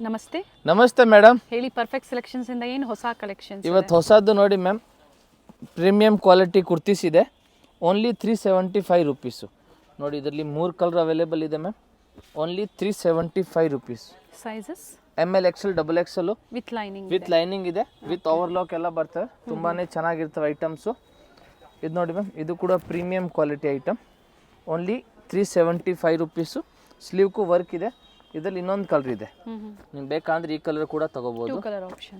ನಮಸ್ತೆ. ನಮಸ್ತೆ ಮೇಡಮ್. ಹೇಳಿ, ಪರ್ಫೆಕ್ಟ್ ಸೆಲೆಕ್ಷನ್ಸ್ ಇಂದ ಏನು ಹೊಸ ಕಲೆಕ್ಷನ್ಸ್? ಇವತ್ತು ಹೊಸದು ನೋಡಿ ಮ್ಯಾಮ್, ಪ್ರೀಮಿಯಂ ಕ್ವಾಲಿಟಿ ಕುರ್ತೀಸ್ ಇದೆ. Only 375 rupees. ನೋಡಿ ಇದರಲ್ಲಿ 3 ಕಲರ್ ಅವೈಲೇಬಲ್ ಇದೆ ma'am. Only 375 rupees. Sizes ML XL XXL with lining ಇದೆ, ವಿತ್ ಓವರ್ಲಾಕ್ ಎಲ್ಲ ಬರ್ತವೆ. ತುಂಬಾ ಚೆನ್ನಾಗಿರ್ತವೆ ಐಟಮ್ಸು. ಇದು ನೋಡಿ ಮ್ಯಾಮ್, ಇದು ಕೂಡ premium quality item. Only 375 rupees. ಸ್ಲೀವ್ಗೂ ವರ್ಕ್ ಇದೆ. ಇದರಲ್ಲಿ ಇನ್ನೊಂದು ಕಲರ್ ಇದೆ, ನಿಮ್ಗೆ ಬೇಕಂದ್ರೆ ಈ ಕಲರ್ ಕೂಡ ತಗೋಬಹುದು.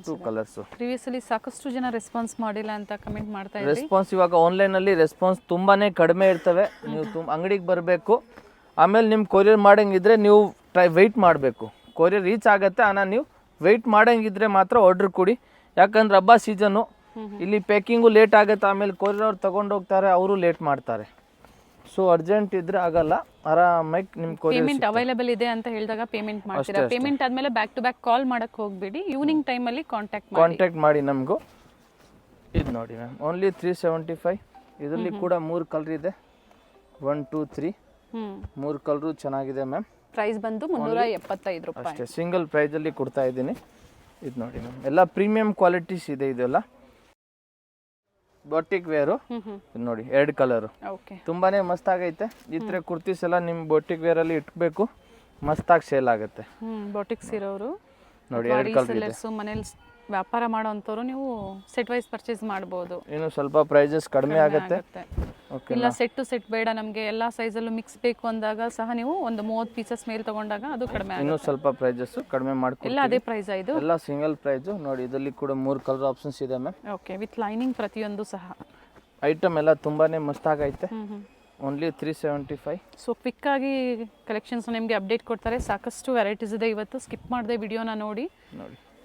Two colours. ಪ್ರಿವಿಯಸ್ಲಿ ಸಾಕಷ್ಟು ಜನ ರೆಸ್ಪಾನ್ಸ್ ಮಾಡಿಲ್ಲ ಅಂತ ಕಮೆಂಟ್ ಮಾಡ್ತಾ ಇದ್ದಾರೆ. ರೆಸ್ಪಾನ್ಸ್ ಇವಾಗ ಆನ್ಲೈನ್ ಅಲ್ಲಿ ರೆಸ್ಪಾನ್ಸ್ ತುಂಬಾನೇ ಕಡಿಮೆ ಇರ್ತವೆ. ನೀವು ಅಂಗಡಿಗೆ ಬರಬೇಕು. ಆಮೇಲೆ ನಿಮ್ ಕೊರಿಯರ್ ಮಾಡಂಗಿದ್ರೆ ನೀವು ವೆಯ್ಟ್ ಮಾಡಬೇಕು. ಕೊರಿಯರ್ ರೀಚ್ ಆಗತ್ತೆ, ಆನ ನೀವು ವೆಯ್ಟ್ ಮಾಡಂಗಿದ್ರೆ ಮಾತ್ರ ಆರ್ಡರ್ ಕೊಡಿ. ಯಾಕಂದ್ರೆ ಹಬ್ಬ ಸೀಸನ್ನು, ಇಲ್ಲಿ ಪ್ಯಾಕಿಂಗು ಲೇಟ್ ಆಗುತ್ತೆ. ಆಮೇಲೆ ಕೊರಿಯರ್ ಅವ್ರು ತಗೊಂಡು ಹೋಗ್ತಾರೆ, ಅವರು ಲೇಟ್ ಮಾಡ್ತಾರೆ. ಸೊ ಅರ್ಜೆಂಟ್ ಇದ್ರೆ ಆಗಲ್ಲ, ಆರಾಮಾಗಿ ನಿಮ್ ಪೇಮೆಂಟ್ ಅವೈಲೇಬಲ್ ಇದೆ ಅಂತ ಹೇಳಿದಾಗ ಪೇಮೆಂಟ್ ಮಾಡ್ತೀರಾ. ಪೇಮೆಂಟ್ ಆದ್ಮೇಲೆ ಬ್ಯಾಕ್ ಟು ಬ್ಯಾಕ್ ಕಾಲ್ ಮಾಡಕ್ ಹೋಗ್ಬೇಡಿ. ಈವ್ನಿಂಗ್ ಟೈಮ್ ಅಲ್ಲಿ ಕಾಂಟ್ಯಾಕ್ಟ್ ಮಾಡಿ ನಮಗೂ. ಇದು ನೋಡಿ ಮ್ಯಾಮ್, ಓನ್ಲಿ 375. ಇದರಲ್ಲಿ ಕೂಡ 3 ಕಲರ್ ಇದೆ. 1 2 3 3 ಕಲರು ಚೆನ್ನಾಗಿದೆ ಮ್ಯಾಮ್. ಪ್ರೈಸ್ ಬಂದು 375 ರೂಪಾಯಿ ಅಷ್ಟೇ. ಸಿಂಗಲ್ ಪ್ರೈಸ್ ಅಲ್ಲಿ ಕೊಡ್ತಾ ಇದ್ದೀನಿ. ಇದು ನೋಡಿ ಮ್ಯಾಮ್, ಎಲ್ಲ ಪ್ರೀಮಿಯಂ ಕ್ವಾಲಿಟೀಸ್ ಇದೆ. ಇದೆಲ್ಲ ಬೊಟಿಕ್ ವೇರು. ನೋಡಿ 2 ಕಲರು ತುಂಬಾನೇ ಮಸ್ತ್ ಆಗೈತೆ. ಈ ತರ ಕುರ್ತೀಸ್ ಎಲ್ಲ ನಿಮ್ ಬೊಟಿಕ್ ವೇರ್ ಅಲ್ಲಿ ಇಟ್ಬೇಕು, ಮಸ್ತಾಗಿ ಸೇಲ್ ಆಗುತ್ತೆ. ಬೊಟಿಕ್ಸ್ ಇರೋರು ನೋಡಿ 2 ಕಲರ್ ಇದೆ. ಮನೇಲಿ ವ್ಯಾಪಾರ ಮಾಡೋಂಥವ್ರು ನೀವು ಸೆಟ್ ವೈಸ್ ಪರ್ಚೇಸ್ ಮಾಡಬಹುದು. ಇನ್ನು ಸ್ವಲ್ಪ ಪ್ರೈಸಸ್ ಕಡಿಮೆ ಆಗುತ್ತೆ. ಇಲ್ಲ ಸೆಟ್ ಟು ಸೆಟ್ ಬೇಡ ನಮಗೆ, ಎಲ್ಲಾ ಸೈಜ್ ಅಲ್ಲೂ ಮಿಕ್ಸ್ ಬೇಕು ಅಂದಾಗ ಸಹ ನೀವು ಒಂದು 30 ಪೀಸಸ್ ಮೇಲೆ ತಗೊಂಡಾಗ ಅದು ಕಡಿಮೆ ಆಗುತ್ತೆ. ಇನ್ನು ಸ್ವಲ್ಪ ಪ್ರೈಸಸ್ ಕಡಿಮೆ ಮಾಡ್ಕೊಂಡು ಎಲ್ಲ ಅದೇ ಪ್ರೈಸ್. ಇದು ಎಲ್ಲ ಸಿಂಗಲ್ ಪ್ರೈಸ್. ನೋಡಿ ಇದರಲ್ಲಿ ಕೂಡ 3 ಕಲರ್ ಆಪ್ಷನ್ಸ್ ಇದೆ ಮ್ಯಾಮ್. ಓಕೆ, ವಿತ್ ಲೈನಿಂಗ್ ಪ್ರತಿಯೊಂದು ಸಹ. ಐಟಮ್ ಎಲ್ಲ ತುಂಬಾನೇ ಮಸ್ತ್ ಆಗೈತೆ. ಓನ್ಲಿ 375. ಸೊ ಕ್ವಿಕ್ ಆಗಿ ಕಲೆಕ್ಷನ್ಸ್ ನಿಮಗೆ ಅಪ್ಡೇಟ್ ಕೊಡ್ತಾರೆ. ಸಾಕಷ್ಟು ವೆರೈಟೀಸ್ ಇದೆ. ಇವತ್ತು ಸ್ಕಿಪ್ ಮಾಡದೆ ವಿಡಿಯೋನ ನೋಡಿ.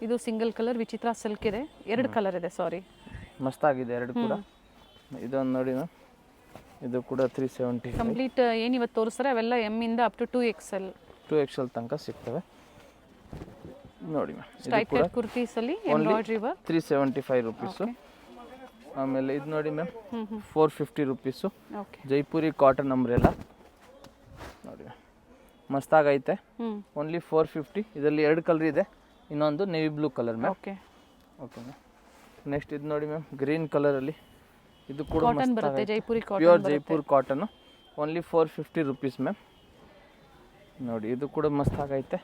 ಇದು ಸಿಂಗಲ್ ಕಲರ್ ವಿಚಿತ್ರ ಸಿಲ್ಕ್ ಇದೆ. 2 ಕಲರ್ ಇದೆ, ಸಾರಿ. ಮಸ್ತ್ ಆಗಿದೆ 2 ಕೂಡ. ಇದೊಂದು ನೋಡಿ ಮ್ಯಾಮ್, ಇದು ಕೂಡ 370. ಕಂಪ್ಲೀಟ್ ಏನು ಇವತ್ತು ತೋರಿಸ್ತಾರೆ ಅವೆಲ್ಲ ಎಮ್ ಇಂದ ಅಪ್ ಟು 2XL ತನಕ ಸಿಗ್ತವೆ. ನೋಡಿ ಮ್ಯಾಮ್, ಸ್ಟ್ರೈಟ್ ಕಟ್ ಕುರ್ತೀಸ್ ಅಲ್ಲಿ ಎಂಬ್ರಾಯ್ಡರಿ ವರ್ಕ್ 375 ರುಪೀಸು. ಆಮೇಲೆ ಇದು ನೋಡಿ ma'am, 450 rupees. Jaipuri cotton umbrella ನೋಡಿ ಮಸ್ತಾಗೈತೆ. ಓನ್ಲಿ 450. ಇದರಲ್ಲಿ 2 ಕಲರ್ ಇದೆ. ಇನ್ನೊಂದು navy blue colour ma'am. Okay ma'am. Next ಇದು ನೋಡಿ ಮ್ಯಾಮ್, ಗ್ರೀನ್ ಕಲರಲ್ಲಿ. ಇದು ಕೂಡ ಬರುತ್ತೆ, Jaipuri cotton, pure Jaipur cotton. Only 450 rupees ma'am. ನೋಡಿ ಇದು ಕೂಡ ಮಸ್ತ್ ಆಗೈತೆ.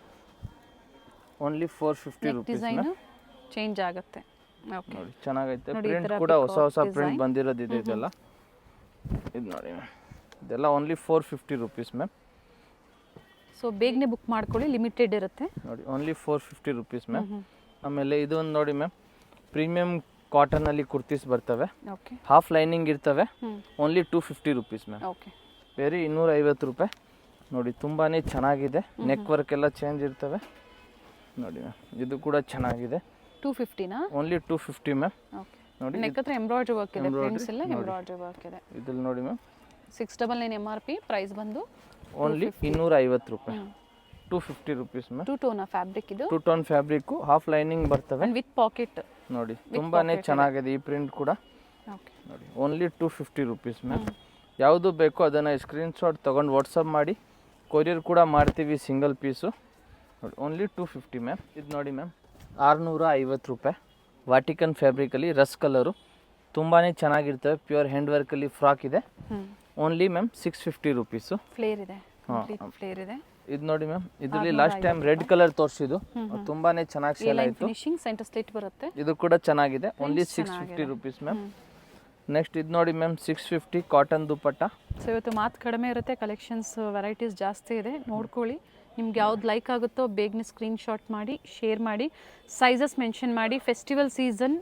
Only 450 rupees ma'am. ಚೇಂಜ್ ಆಗುತ್ತೆ. ಓಕೆ ನೋಡಿ ಚೆನ್ನಾಗೈತೆ. ಪ್ರಿಂಟ್ ಕೂಡ ಹೊಸ ಪ್ರಿಂಟ್ ಬಂದಿರೋದಿದೆ ಇದೆಲ್ಲ. ಇದು ನೋಡಿ ಮ್ಯಾಮ್, ಇದೆಲ್ಲ ಓನ್ಲಿ 450 ರುಪೀಸ್ ಮ್ಯಾಮ್. ಸೊ ಬೇಗನೆ ಬುಕ್ ಮಾಡ್ಕೊಳ್ಳಿ, ಲಿಮಿಟೆಡ್ ಇರುತ್ತೆ. ನೋಡಿ ಓನ್ಲಿ 450 ರುಪೀಸ್ ಮ್ಯಾಮ್. ಆಮೇಲೆ ಇದು ಒಂದು ನೋಡಿ ಮ್ಯಾಮ್, ಪ್ರೀಮಿಯಂ ಕಾಟನ್ ಅಲ್ಲಿ ಕುರ್ತೀಸ್ ಬರ್ತವೆ. ಹಾಫ್ ಲೈನಿಂಗ್ ಇರ್ತವೆ. Only 250 rupees ma'am. ಬೇರೆ 250 ರೂಪಾಯಿ. ನೋಡಿ ತುಂಬಾನೇ ಚೆನ್ನಾಗಿದೆ. ನೆಕ್ ವರ್ಕ್ ಎಲ್ಲ ಚೇಂಜ್ ಇರ್ತವೆ. ನೋಡಿ ಮ್ಯಾಮ್, ಇದು ಕೂಡ ಚೆನ್ನಾಗಿದೆ. 250 ನಾ? Only 250 ma'am. ನೋಡಿ ನೆಕ್ ಹತ್ರ ಎಂಬ್ರಾಯ್ಡರಿ ವರ್ಕ್ ಇದೆ, ಫ್ರೆಂಡ್ಸ್ ಎಲ್ಲ ಎಂಬ್ರಾಯ್ಡರಿ ವರ್ಕ್ ಇದೆ. ಇದಲ್ಲಿ ನೋಡಿ ಮ್ಯಾಮ್, 699 MRP. ಪ್ರೈಸ್ ಬಂದು ಓನ್ಲಿ 250 ರೂಪಾಯಿ. 250 ರುಪೀಸ್ ಮ್ಯಾಮ್. 2 ಟೋನ್ ಫ್ಯಾಬ್ರಿಕ್ ಇದು. 2 ಟೋನ್ ಫ್ಯಾಬ್ರಿಕ್, ಹಾಫ್ ಲೈನಿಂಗ್ ಬರ್ತವೆ ವಿತ್ ಪಾಕೆಟ್. ನೋಡಿ ತುಂಬಾನೇ ಚೆನ್ನಾಗಿದೆ ಈ ಪ್ರಿಂಟ್ ಕೂಡ. ನೋಡಿ ಓನ್ಲಿ 250 ರುಪೀಸ್ ಮ್ಯಾಮ್. ಯಾವುದು ಬೇಕೋ ಅದನ್ನು ಸ್ಕ್ರೀನ್ಶಾಟ್ ತೊಗೊಂಡು ವಾಟ್ಸಪ್ ಮಾಡಿ, ಕೊರಿಯರ್ ಕೂಡ ಮಾಡ್ತೀವಿ ಸಿಂಗಲ್ ಪೀಸು. ನೋಡಿ ಓನ್ಲಿ 250 ಮ್ಯಾಮ್. ಇದು ನೋಡಿ ಮ್ಯಾಮ್, 650 ರೂಪಾಯಿ. ವಾಟಿಕನ್ ಫ್ಯಾಬ್ರಿಕಲ್ಲಿ ರಸ್ ಕಲರು ತುಂಬಾ ಚೆನ್ನಾಗಿರ್ತವೆ. ಪ್ಯೂರ್ ಹ್ಯಾಂಡ್ ವರ್ಕಲ್ಲಿ ಫ್ರಾಕ್ ಇದೆ. Only ma'am 650 rupees. ಫ್ಲೇರ್ ಇದೆ, ಫ್ಲೇರ್ ಇದೆ. ಇದು ನೋಡಿ ಮ್ಯಾಮ್, ಇದರಲ್ಲಿ ಲಾಸ್ಟ್ ಟೈಮ್ ರೆಡ್ ಕಲರ್ ತೋರಿಸಿದ್ದು ತುಂಬಾನೇ ಚೆನ್ನಾಗಿ ಸೇಲ್ ಆಯಿತು. ಫಿನಿಶಿಂಗ್ ಸೆಂಟರ್ ಸ್ಲಿಟ್ ಬರುತ್ತೆ. ಇದು ಕೂಡ ಚೆನ್ನಾಗಿದೆ. Only 650 rupees ma'am. ನೆಕ್ಸ್ಟ್ ಇದು ನೋಡಿ ಮ್ಯಾಮ್, 650 ಕಾಟನ್ ದುಪಟ್ಟ. ಸೊ ಇವತ್ತು ಮಾತು ಕಡಿಮೆ ಇರುತ್ತೆ, ಕಲೆಕ್ಷನ್ಸ್ ವೆರೈಟೀಸ್ ಜಾಸ್ತಿ ಇದೆ. ನೋಡ್ಕೊಳ್ಳಿ, ನಿಮ್ಗೆ ಯಾವ್ದು ಲೈಕ್ ಆಗುತ್ತೋ ಬೇಗನೆ ಸ್ಕ್ರೀನ್ಶಾಟ್ ಮಾಡಿ ಶೇರ್ ಮಾಡಿ, ಸೈಜಸ್ ಮೆನ್ಷನ್ ಮಾಡಿ. ಫೆಸ್ಟಿವಲ್ ಸೀಸನ್,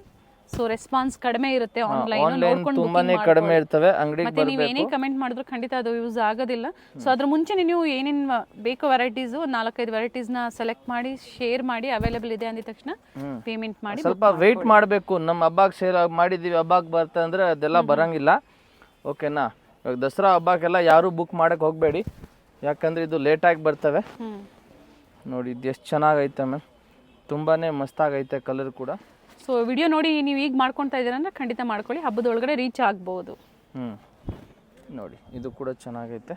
ಸೊ ರೆಸ್ಪಾನ್ಸ್ ಕಡಿಮೆ ಇರುತ್ತೆ. ಆನ್ಲೈನ್ ತುಂಬಾನೇ ಕಡಿಮೆ ಇರ್ತವೆ. ಅಂಗಡಿಗೆ ಮತ್ತೆ ನೀವು ಏನೇ ಕಮೆಂಟ್ ಮಾಡಿದ್ರು ಖಂಡಿತ ಅದು ಯೂಸ್ ಆಗೋದಿಲ್ಲ. ಸೊ ಅದ್ರ ಮುಂಚೆ ನೀವು ಏನೇನು ಬೇಕೋ ವೆರೈಟೀಸು 4-5 ವೆರೈಟೀಸ್ನ ಸೆಲೆಕ್ಟ್ ಮಾಡಿ ಶೇರ್ ಮಾಡಿ. ಅವೈಲೇಬಲ್ ಇದೆ ಅಂದಿದ ತಕ್ಷಣ ಪೇಮೆಂಟ್ ಮಾಡಿ. ಸ್ವಲ್ಪ ವೆಯ್ಟ್ ಮಾಡಬೇಕು. ನಮ್ಮ ಹಬ್ಬಕ್ಕೆ ಶೇರ್ ಮಾಡಿದ್ದೀವಿ, ಹಬ್ಬಕ್ಕೆ ಬರ್ತಾ ಅಂದ್ರೆ ಅದೆಲ್ಲ ಬರಂಗಿಲ್ಲ. ಓಕೆನಾ? ಇವಾಗ ದಸರಾ ಹಬ್ಬಕ್ಕೆಲ್ಲ ಯಾರು ಬುಕ್ ಮಾಡಕ್ಕೆ ಹೋಗಬೇಡಿ, ಯಾಕಂದ್ರೆ ಇದು ಲೇಟಾಗಿ ಬರ್ತವೆ. ನೋಡಿ ಇದು ಎಷ್ಟು ಚೆನ್ನಾಗೈತೆ ಮ್ಯಾಮ್, ತುಂಬಾನೇ ಮಸ್ತಾಗೈತೆ ಕಲರ್ ಕೂಡ. ಸೊ ವಿಡಿಯೋ ನೋಡಿ ನೀವು ಈಗ ಮಾಡ್ಕೊತಾ ಇದ್ದೀರಾ ಅಂದ್ರೆ ಖಂಡಿತ ಮಾಡ್ಕೊಳ್ಳಿ, ಹಬ್ಬದೊಳಗಡೆ ರೀಚ್ ಆಗ್ಬೋದು. ನೋಡಿ ಇದು ಕೂಡ ಚೆನ್ನಾಗೈತೆ.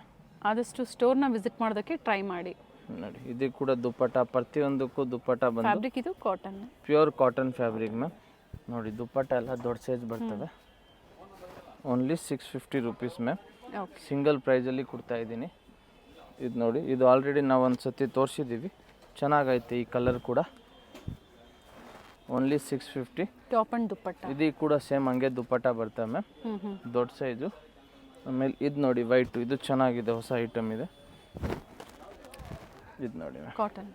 ಆದಷ್ಟು ಸ್ಟೋರ್ನ ವಿಸಿಟ್ ಮಾಡೋದಕ್ಕೆ ಟ್ರೈ ಮಾಡಿ. ನೋಡಿ ಇದು ಕೂಡ ದುಪ್ಪಟ್ಟ, ಪ್ರತಿಯೊಂದಕ್ಕೂ ದುಪ್ಪಟ್ಟ ಬಂದು ಫ್ಯಾಬ್ರಿಕ್ ಇದು cotton. Pure cotton fabric ma'am. ನೋಡಿ ದುಪ್ಪಟ್ಟ ಎಲ್ಲ ದೊಡ್ಡ ಸೈಜ್ ಬರ್ತವೆ. Only 650 rupees ma'am. Okay. Single ಪ್ರೈಸಲ್ಲಿ ಕೊಡ್ತಾ ಇದ್ದೀನಿ. ಇದು ನೋಡಿ, ಇದು ಆಲ್ರೆಡಿ ನಾವು ಒಂದು ಸತಿ ತೋರಿಸಿದ್ದೀವಿ, ಚೆನ್ನಾಗೈತೆ ಈ ಕಲರ್ ಕೂಡ. ಓನ್ಲಿ 650. ಟಾಪ್ ಅಂಡ್ ದುಪ್ಪಟ್ಟ. ಇದು ಕೂಡ ಸೇಮ್ ಹಂಗೆ ದುಪ್ಪಟ್ಟ ಬರ್ತವೆ ಮ್ಯಾಮ್, ದೊಡ್ಡ ಸೈಜು. ಆಮೇಲೆ ಇದು ನೋಡಿ ವೈಟು, ಇದು ಚೆನ್ನಾಗಿದೆ, ಹೊಸ ಐಟಮ್ ಇದೆ. ಇದು ನೋಡಿ ma'am, cotton,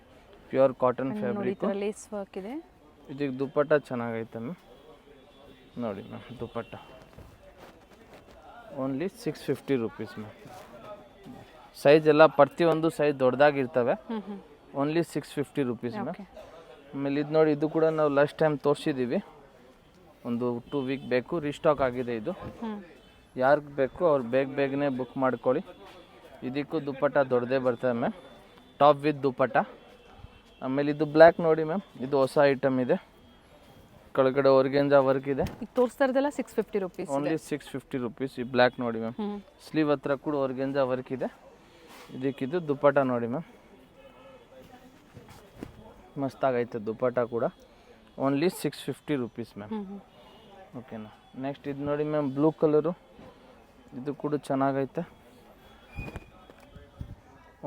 pure cotton fabric. Lace work ಇದೆ. ಇದಕ್ಕೆ ದುಪ್ಪಟ್ಟ ಚೆನ್ನಾಗೈತೆ ಮ್ಯಾಮ್. ನೋಡಿ ma'am dupatta only 650 rupees ma'am. Size ಎಲ್ಲ ಪ್ರತಿಯೊಂದು ಸೈಜ್ ದೊಡ್ಡದಾಗಿರ್ತವೆ. Only 650 rupees ma'am. ಆಮೇಲೆ ಇದು ನೋಡಿ, ಇದು ಕೂಡ ನಾವು ಲಾಸ್ಟ್ ಟೈಮ್ ತೋರಿಸಿದ್ದೀವಿ, ಒಂದು 2 ವೀಕ್ ಬೇಕು, ರೀಸ್ಟಾಕ್ ಆಗಿದೆ ಇದು. ಯಾರಿಗೆ ಬೇಕು ಅವ್ರು ಬೇಗನೆ ಬುಕ್ ಮಾಡ್ಕೊಳ್ಳಿ. ಇದಕ್ಕೂ ದುಪ್ಪಟ್ಟ ದೊಡ್ಡದೇ ಬರ್ತದೆ ಮ್ಯಾಮ್, ಟಾಪ್ ವಿತ್ ದುಪ್ಪಟ್ಟ. ಆಮೇಲೆ ಇದು ಬ್ಲ್ಯಾಕ್ ನೋಡಿ ಮ್ಯಾಮ್, ಇದು ಹೊಸ ಐಟಮ್ ಇದೆ, ಕೆಳಗಡೆ ಆರ್ಗೆಂಜಾ ವರ್ಕ್ ಇದೆ. ಈಗ ತೋರಿಸ್ತಾ ಇರೋದೆಲ್ಲ 650 ರುಪೀಸ್. Only 650 rupees. ಈ ಬ್ಲ್ಯಾಕ್ ನೋಡಿ ಮ್ಯಾಮ್, ಸ್ಲೀವ್ ಹತ್ರ ಕೂಡ ಆರ್ಗೆಂಜಾ ವರ್ಕ್ ಇದೆ. ಇದಕ್ಕಿದು ದುಪ್ಪಟ್ಟ ನೋಡಿ ಮ್ಯಾಮ್, ಮಸ್ತಾಗೈತೆ ದುಪ್ಪಟ್ಟ ಕೂಡ. Only 650 rupees ma'am. ಓಕೆನಾ. ನೆಕ್ಸ್ಟ್ ಇದು ನೋಡಿ ಮ್ಯಾಮ್, ಬ್ಲೂ ಕಲರು, ಇದು ಕೂಡ ಚೆನ್ನಾಗೈತೆ.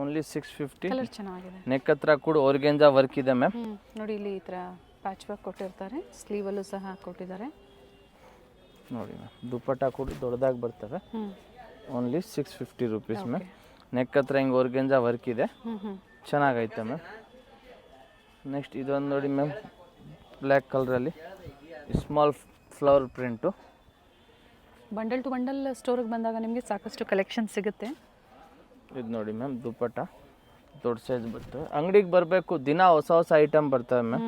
ಓನ್ಲಿ 650. ಕಲರ್ ಚೆನ್ನಾಗಿದೆ. ನೆಕ್ ಹತ್ರ ಕೂಡ ಆರ್ಗೆಂಜಾ ವರ್ಕ್ ಇದೆ ಮ್ಯಾಮ್. ನೋಡಿ ಇಲ್ಲಿ ಈ ಥರ ಪ್ಯಾಚ್ ವರ್ಕ್ ಕೊಟ್ಟಿರ್ತಾರೆ, ಸ್ಲೀವಲ್ಲೂ ಸಹ ಕೊಟ್ಟಿದ್ದಾರೆ. ನೋಡಿ ಮ್ಯಾಮ್ ದುಪ್ಪಟ್ಟ ಕೂಡ ದೊಡ್ಡದಾಗಿ ಬರ್ತವೆ. Only 650 rupees ma'am. ನೆಕ್ ಹತ್ರ ಹಿಂಗೆ ಆರ್ಗೆಂಜಾ ವರ್ಕ್ ಇದೆ, ಚೆನ್ನಾಗೈತೆ ಮ್ಯಾಮ್. ನೆಕ್ಸ್ಟ್ ಇದೊಂದು ನೋಡಿ ಮ್ಯಾಮ್, ಬ್ಲ್ಯಾಕ್ ಕಲರಲ್ಲಿ small flower print. Bundle to bundle ಸ್ಟೋರಿಗೆ ಬಂದಾಗ ನಿಮಗೆ ಸಾಕಷ್ಟು ಕಲೆಕ್ಷನ್ ಸಿಗುತ್ತೆ. ಇದು ನೋಡಿ ಮ್ಯಾಮ್ ದುಪ್ಪಟ್ಟ ದೊಡ್ಡ ಸೈಜ್ ಬರ್ತವೆ. ಅಂಗಡಿಗೆ ಬರಬೇಕು, ದಿನ ಹೊಸ ಹೊಸ ಐಟಮ್ ಬರ್ತವೆ ಮ್ಯಾಮ್.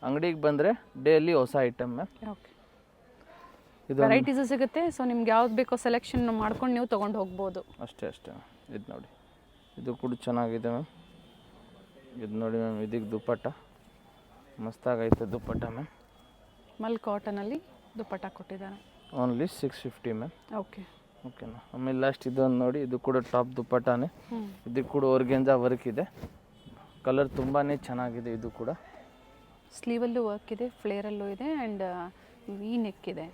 ಅಂಗಡಿಗೆ ಬಂದರೆ ಡೈಲಿ ಹೊಸ ಐಟಮ್ ಮ್ಯಾಮ್. ಓಕೆ. ಇದು ವೆರೈಟೀಸ್ ಸಿಗುತ್ತೆ, ಸೊ ನಿಮ್ಗೆ ಯಾವ್ದು ಬೇಕೋ ಸೆಲೆಕ್ಷನ್ ಮಾಡ್ಕೊಂಡು ನೀವು ತೊಗೊಂಡು ಹೋಗ್ಬೋದು. ಅಷ್ಟೇ. ಇದು ನೋಡಿ, ಇದು ಕೂಡ ಚೆನ್ನಾಗಿದೆ ಮ್ಯಾಮ್. ಇದು ನೋಡಿ ಮ್ಯಾಮ್, ಇದಕ್ಕೆ ದುಪ್ಪಟ್ಟ ಮಸ್ತಾಗೈತೆ ದುಪ್ಪಟ್ಟ ಮ್ಯಾಮ್. ಮಲ್ ಕಾಟನಲ್ಲಿ ದುಪ್ಪಟ್ಟ ಕೊಟ್ಟಿದ್ದಾರೆ. Only 650 ma'am. ಓಕೆನಾ. ಆಮೇಲೆ ಲಾಸ್ಟ್ ಇದೊಂದು ನೋಡಿ, ಇದು ಕೂಡ ಟಾಪ್ ದುಪ್ಪಟ್ಟನೇ. ಇದಕ್ಕೆ ಕೂಡ ಆರ್ಗೆಂಜಾ ವರ್ಕ್ ಇದೆ, ಕಲರ್ ತುಂಬಾ ಚೆನ್ನಾಗಿದೆ. ಇದು ಕೂಡ ಸ್ಲೀವಲ್ಲೂ ವರ್ಕ್ ಇದೆ, ಫ್ಲೇರಲ್ಲೂ ಇದೆ, ಆ್ಯಂಡ್ ವಿ ನೆಕ್ ಇದೆ.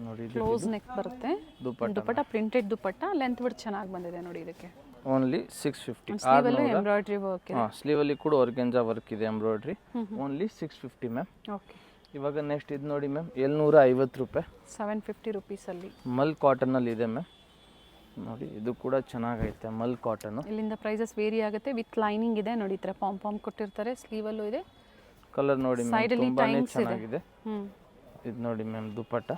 ನೋಡಿ ಕ್ಲೋಸ್ ನೆಕ್ ಬರುತ್ತೆ. ದುಪ್ಪಟ್ಟ ಪ್ರಿಂಟೆಡ್ ದುಪ್ಪಟ್ಟ, ಲೆಂತ್ ಬಿಟ್ಟು ಚೆನ್ನಾಗಿ ಬಂದಿದೆ ನೋಡಿ. ಇದಕ್ಕೆ ಓನ್ಲಿ 650. ಸ್ಲೀವಲ್ಲೂ ಎಂಬ್ರಾಯ್ಡ್ರಿ ವರ್ಕ್ ಇದೆ. ಸ್ಲೀವಲ್ಲಿ ಕೂಡ ಆರ್ಗೆಂಜಾ ವರ್ಕ್ ಇದೆ, ಎಂಬ್ರಾಯ್ಡ್ರಿ. Only 650 ma'am. ಓಕೆ. ಇವಾಗ ನೆಕ್ಸ್ಟ್ ಇದು ನೋಡಿ ಮ್ಯಾಮ್, 750 ರೂಪಾಯಿ. 750 ರುಪೀಸಲ್ಲಿ ಮಲ್ ಕಾಟನಲ್ಲಿ ಇದೆ ಮ್ಯಾಮ್. ನೋಡಿ ಇದು ಕೂಡ ಚೆನ್ನಾಗೈತೆ, ಮಲ್ ಕಾಟನು. ಇಲ್ಲಿಂದ ಪ್ರೈಸಸ್ ವೇರಿ ಆಗುತ್ತೆ. ವಿತ್ ಲೈನಿಂಗ್ ಇದೆ ನೋಡಿ, ಈ ಥರ ಪಾಮ್ ಕೊಟ್ಟಿರ್ತಾರೆ, ಸ್ಲೀವಲ್ಲೂ ಇದೆ. ಕಲರ್ ನೋಡಿ ಮ್ಯಾಮ್, ತುಂಬಾನೇ ಚೆನ್ನಾಗಿದೆ. ಇದು ನೋಡಿ ma'am dupatta.